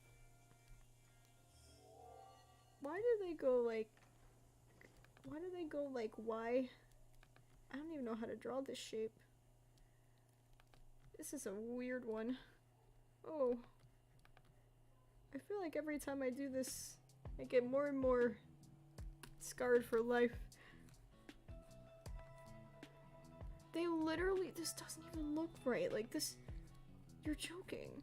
Why do they go like why? I don't even know how to draw this shape. This is a weird one. Oh. I feel like every time I do this, I get more and more scarred for life. They literally, this doesn't even look right. Like this, you're joking.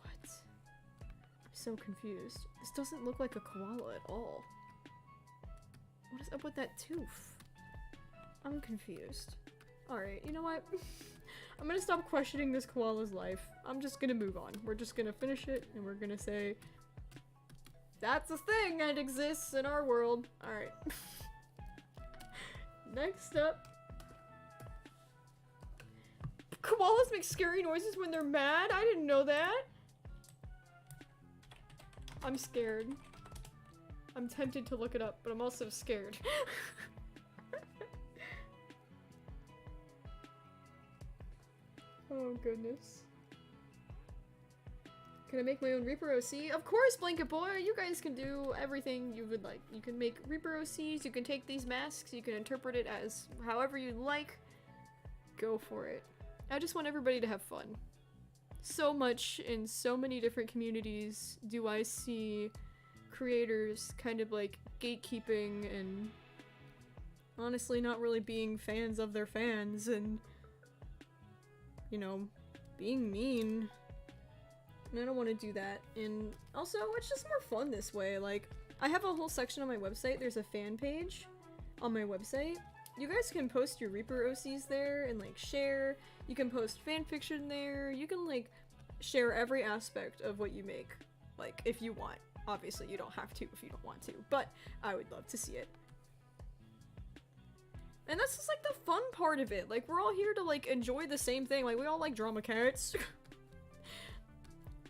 What? I'm so confused. This doesn't look like a koala at all. What is up with that tooth? I'm confused. Alright, you know what? I'm gonna stop questioning this koala's life. I'm just gonna move on. We're just gonna finish it and we're gonna say, that's a thing that exists in our world. Alright. Next up. Koalas make scary noises when they're mad? I didn't know that. I'm scared. I'm tempted to look it up, but I'm also scared. Oh goodness. Can I make my own Reaper OC? Of course, Blanket Boy! You guys can do everything you would like. You can make Reaper OCs, you can take these masks, you can interpret it as however you'd like. Go for it. I just want everybody to have fun. So much in so many different communities do I see creators kind of like gatekeeping and honestly not really being fans of their fans and, you know, being mean And I don't want to do that. And also, it's just more fun this way. Like, I have a whole section on my website. There's a fan page on my website. You guys can post your Reaper OCs there and, like, share. You can post fanfiction there. You can, like, share every aspect of what you make, like, if you want. Obviously, you don't have to if you don't want to, but I would love to see it. And that's just, like, the fun part of it. Like, we're all here to, like, enjoy the same thing. Like, we all like drama carrots.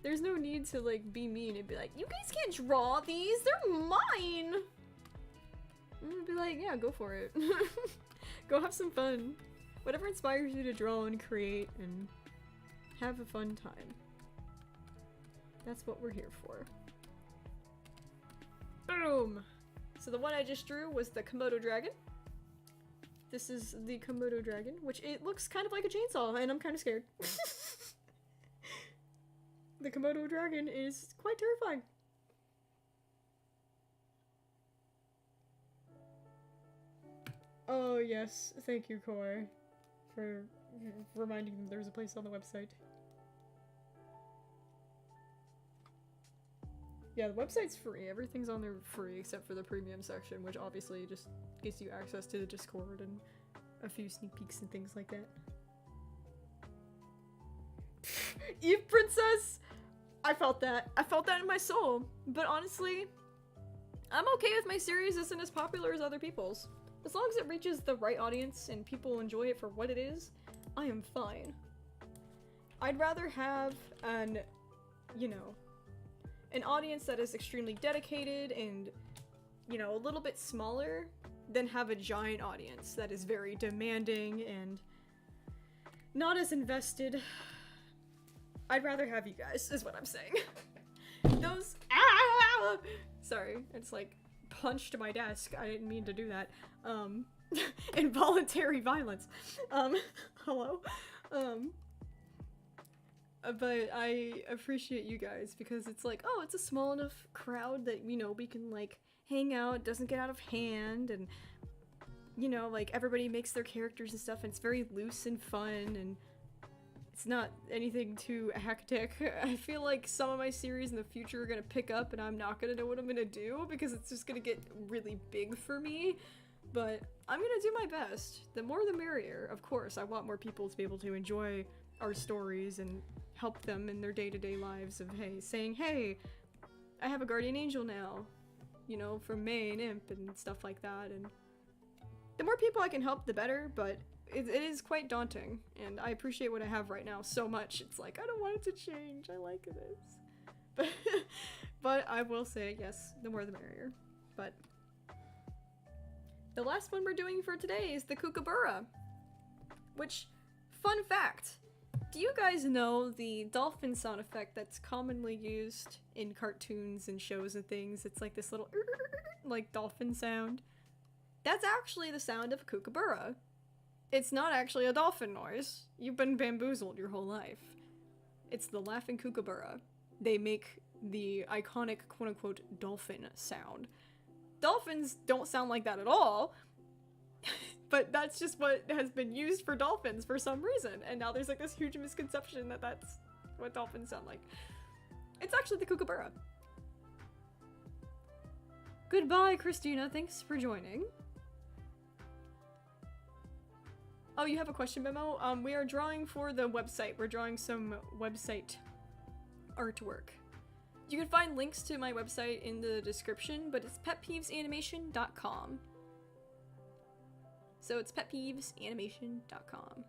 There's no need to, like, be mean and be like, you guys can't draw these, they're mine! I'm gonna be like, yeah, go for it. Go have some fun. Whatever inspires you to draw and create and have a fun time. That's what we're here for. Boom! So the one I just drew was the Komodo dragon. This is the Komodo dragon, which it looks kind of like a chainsaw, and I'm kind of scared. The Komodo dragon is quite terrifying. Oh yes, thank you, Koi, for reminding them there's a place on the website. Yeah, the website's free. Everything's on there free except for the premium section, which obviously just gives you access to the Discord and a few sneak peeks and things like that. Eve Princess! I felt that. I felt that in my soul. But honestly, I'm okay with my series isn't as popular as other people's. As long as it reaches the right audience and people enjoy it for what it is, I am fine. I'd rather have an, you know, an audience that is extremely dedicated and, you know, a little bit smaller than have a giant audience that is very demanding and not as invested. I'd rather have you guys, is what I'm saying. Those— ah! Sorry, it's like punched my desk. I didn't mean to do that. Involuntary violence. Hello? But I appreciate you guys because it's like, oh, it's a small enough crowd that, you know, we can, like, hang out, it doesn't get out of hand, and, you know, like, everybody makes their characters and stuff, and it's very loose and fun, and it's not anything too hectic. I feel like some of my series in the future are gonna pick up, and I'm not gonna know what I'm gonna do because it's just gonna get really big for me, but I'm gonna do my best. The more the merrier, of course. I want more people to be able to enjoy our stories and help them in their day-to-day lives of, hey, saying, hey, I have a guardian angel now, you know, from May and Imp and stuff like that, and the more people I can help, the better, but it is quite daunting, and I appreciate what I have right now so much. It's like, I don't want it to change, I like this. But I will say, yes, the more the merrier. But the last one we're doing for today is the Kookaburra, which, fun fact, do you guys know the dolphin sound effect that's commonly used in cartoons and shows and things? It's like this little like dolphin sound. That's actually the sound of a kookaburra. It's not actually a dolphin noise. You've been bamboozled your whole life. It's the laughing kookaburra. They make the iconic quote-unquote dolphin sound. Dolphins don't sound like that at all. But that's just what has been used for dolphins for some reason, and now there's like this huge misconception that that's what dolphins sound like. It's actually the kookaburra. Goodbye, Christina. Thanks for joining. Oh, you have a question memo? We are drawing for the website. We're drawing some website artwork. You can find links to my website in the description, but it's petpeevesanimation.com. So it's petpeevesanimation.com.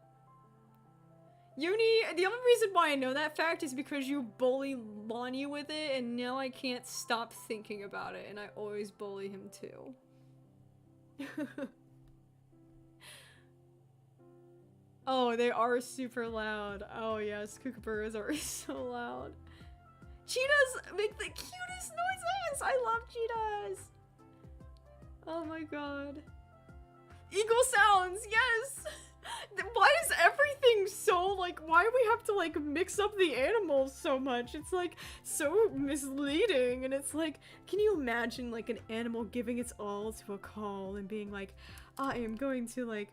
Uni, the only reason why I know that fact is because you bully Lonnie with it, and now I can't stop thinking about it, and I always bully him too. Oh, they are super loud. Oh yes, kookaburras are so loud. Cheetahs make the cutest noises! I love cheetahs! Oh my god. Eagle sounds, yes! Why is everything so, like, why do we have to, like, mix up the animals so much? It's, like, so misleading, and it's like, can you imagine, like, an animal giving its all to a call and being like, I am going to, like,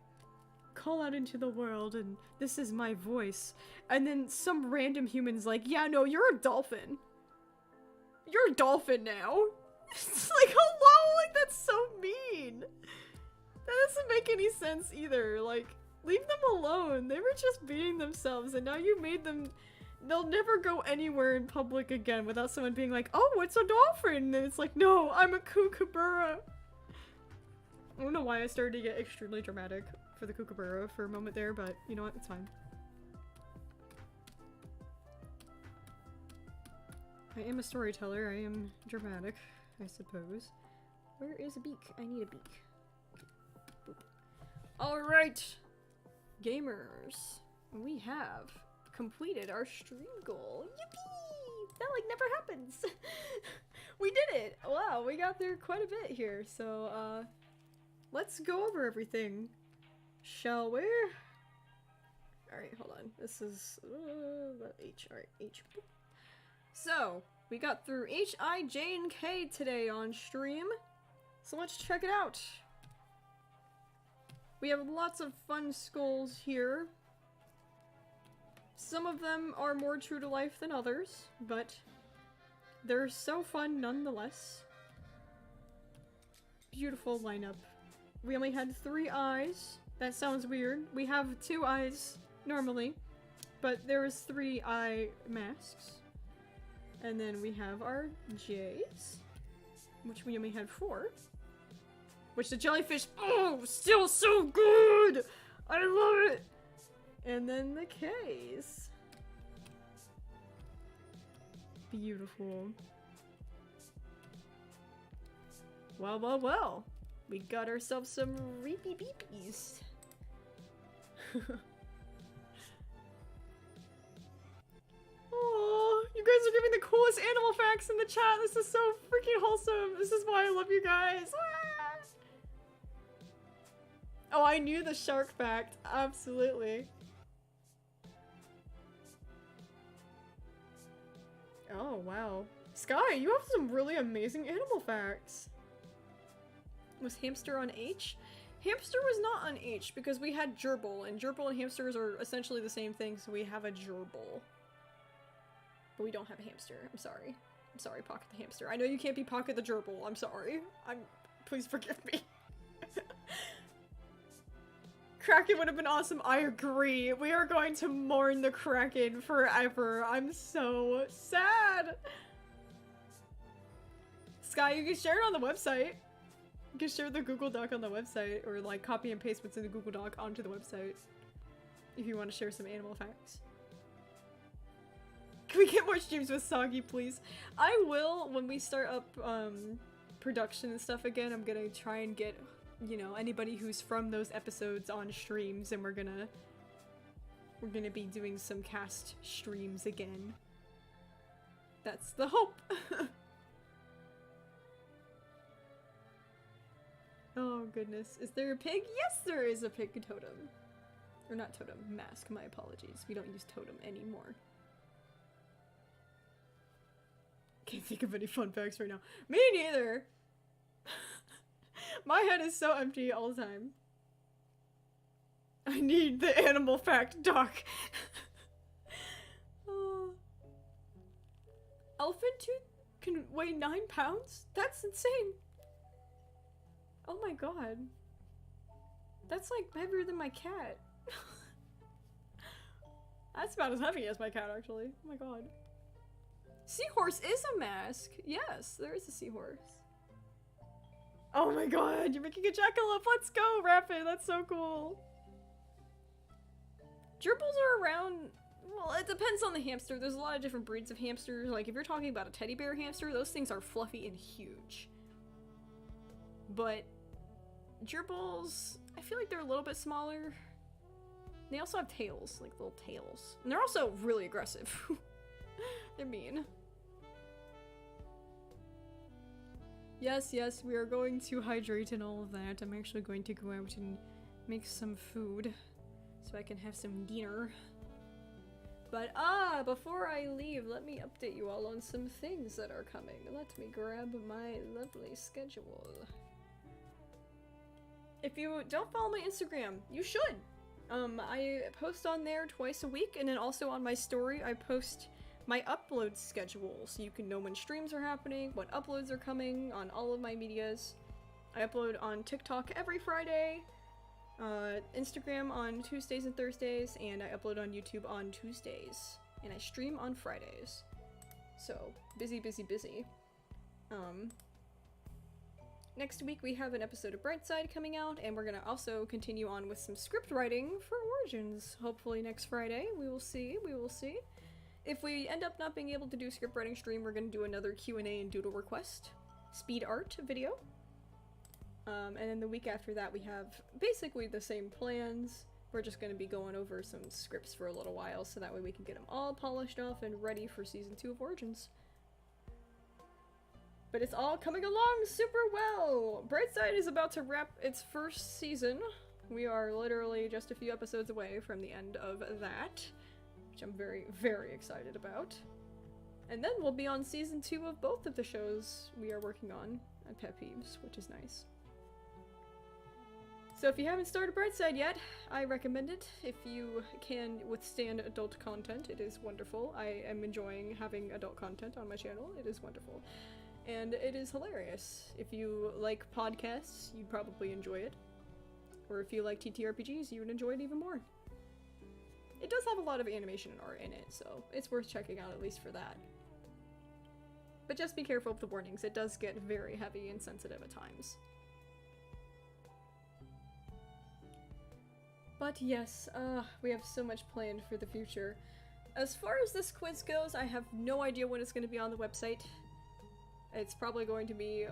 call out into the world and this is my voice. And then some random human's like, yeah, no, you're a dolphin. You're a dolphin now. It's like, hello? Like, that's so mean. That doesn't make any sense either. Like, leave them alone. They were just being themselves and now you made them... They'll never go anywhere in public again without someone being like, oh, it's a dolphin. And it's like, no, I'm a kookaburra. I don't know why I started to get extremely dramatic for the kookaburra for a moment there, but you know what? It's fine. I am a storyteller. I am dramatic, I suppose. Where is a beak? I need a beak. Alright! Gamers. We have completed our stream goal. Yippee! That like never happens! We did it! Wow, we got through quite a bit here, so let's go over everything. Shall we? Alright, hold on. This is H. Alright, H. So, we got through H, I, J, and K today on stream. So let's check it out. We have lots of fun skulls here. Some of them are more true to life than others, but they're so fun nonetheless. Beautiful lineup. We only had 3 eyes. That sounds weird. We have 2 eyes normally, but there was 3 eye masks. And then we have our J's, which we only had 4. Which the jellyfish, oh, still so good! I love it! And then the K's. Beautiful. Well, well, well. We got ourselves some reepy beepies. Oh, you guys are giving the coolest animal facts in the chat. This is so freaking wholesome. This is why I love you guys. Ah! Oh, I knew the shark fact. Absolutely. Oh, wow. Sky, you have some really amazing animal facts. Was hamster on H? Hamster was not on H because we had gerbil, and gerbil and hamsters are essentially the same thing, so we have a gerbil. But we don't have a hamster. I'm sorry. I'm sorry, Pocket the hamster. I know you can't be Pocket the gerbil. I'm sorry. Please forgive me. Kraken would have been awesome. I agree. We are going to mourn the Kraken forever. I'm so sad. Sky, you can share it on the website. You can share the Google Doc on the website, or like copy and paste what's in the Google Doc onto the website if you want to share some animal facts. Can we get more streams with Soggy, please? I will when we start up production and stuff again. I'm gonna try and get, you know, anybody who's from those episodes on streams, and we're gonna be doing some cast streams again. That's the hope. Oh goodness, is there a pig? Yes, there is a pig totem. Or not totem, mask, my apologies. We don't use totem anymore. Can't think of any fun facts right now. Me neither! My head is so empty all the time. I need the animal fact doc. Elephant tooth can weigh 9 pounds? That's insane! Oh my god. That's like heavier than my cat. That's about as heavy as my cat, actually. Oh my god. Seahorse is a mask. Yes, there is a seahorse. Oh my god, you're making a jackalope. Let's go, Rapid. That's so cool. Gerbils are around. Well, it depends on the hamster. There's a lot of different breeds of hamsters. Like, if you're talking about a teddy bear hamster, those things are fluffy and huge. But gerbils, I feel like they're a little bit smaller. They also have tails, like little tails. And they're also really aggressive. They're mean. Yes, yes, we are going to hydrate and all of that. I'm actually going to go out and make some food so I can have some dinner. But before I leave, let me update you all on some things that are coming. Let me grab my lovely schedule. If you don't follow my Instagram, you should. I post on there twice a week, and then also on my story I post my upload schedule, so you can know when streams are happening, what uploads are coming on all of my medias. I upload on TikTok every Friday, Instagram on Tuesdays and Thursdays, and I upload on YouTube on Tuesdays. And I stream on Fridays. So, busy, busy, busy. Next week we have an episode of Brightside coming out, and we're gonna also continue on with some script writing for Origins. Hopefully next Friday. We will see, we will see. If we end up not being able to do script writing stream, we're gonna do another Q&A and doodle request. Speed art video. And then the week after that we have basically the same plans. We're just gonna be going over some scripts for a little while, so that way we can get them all polished off and ready for Season 2 of Origins. But it's all coming along super well! Brightside is about to wrap its first season. We are literally just a few episodes away from the end of that, which I'm very, very excited about. And then we'll be on Season 2 of both of the shows we are working on at PetPyves, which is nice. So if you haven't started Brightside yet, I recommend it. If you can withstand adult content, it is wonderful. I am enjoying having adult content on my channel. It is wonderful. And it is hilarious. If you like podcasts, you'd probably enjoy it. Or if you like TTRPGs, you would enjoy it even more. It does have a lot of animation and art in it, so it's worth checking out at least for that. But just be careful of the warnings. It does get very heavy and sensitive at times. But yes, we have so much planned for the future. As far as this quiz goes, I have no idea when it's going to be on the website. It's probably going to be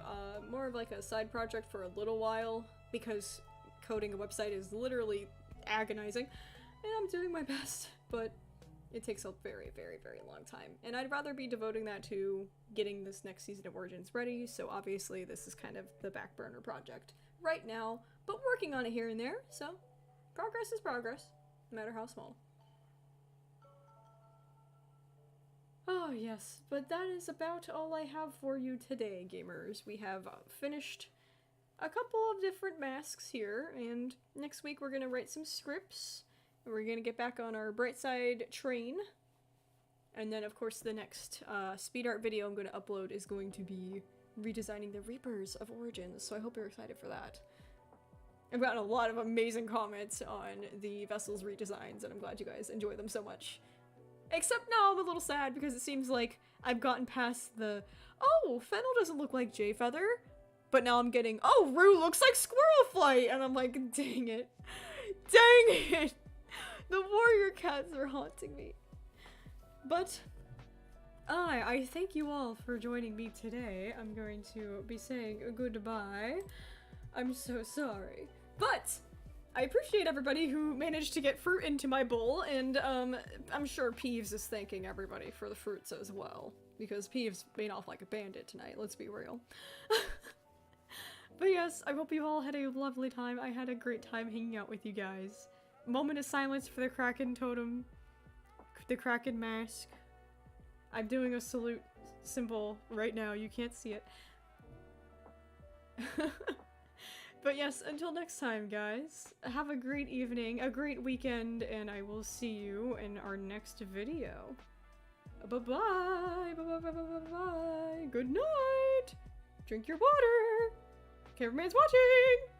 more of like a side project for a little while, because coding a website is literally agonizing, and I'm doing my best, but it takes a very, very, very long time. And I'd rather be devoting that to getting this next season of Origins ready, so obviously this is kind of the back burner project right now, but working on it here and there, so progress is progress, no matter how small. Oh yes, but that is about all I have for you today, gamers. We have finished a couple of different masks here, and next week we're gonna write some scripts, and we're gonna get back on our Brightside train. And then of course the next speed art video I'm gonna upload is going to be redesigning the Reapers of Origins, so I hope you're excited for that. I've gotten a lot of amazing comments on the Vessels redesigns, and I'm glad you guys enjoy them so much. Except now I'm a little sad because it seems like I've gotten past the, oh, Fennel doesn't look like Jayfeather, but now I'm getting, oh, Rue looks like Squirrel Flight, and I'm like, dang it. Dang it! The warrior cats are haunting me. But I thank you all for joining me today. I'm going to be saying goodbye. I'm so sorry. But I appreciate everybody who managed to get fruit into my bowl, and I'm sure Peeves is thanking everybody for the fruits as well, because Peeves made off like a bandit tonight, let's be real. But yes, I hope you all had a lovely time. I had a great time hanging out with you guys. Moment of silence for the Kraken totem, the Kraken mask. I'm doing a salute symbol right now, you can't see it. But yes, until next time, guys, have a great evening, a great weekend, and I will see you in our next video. Bye-bye! Bye-bye-bye-bye-bye! Good night! Drink your water! Cameraman's watching!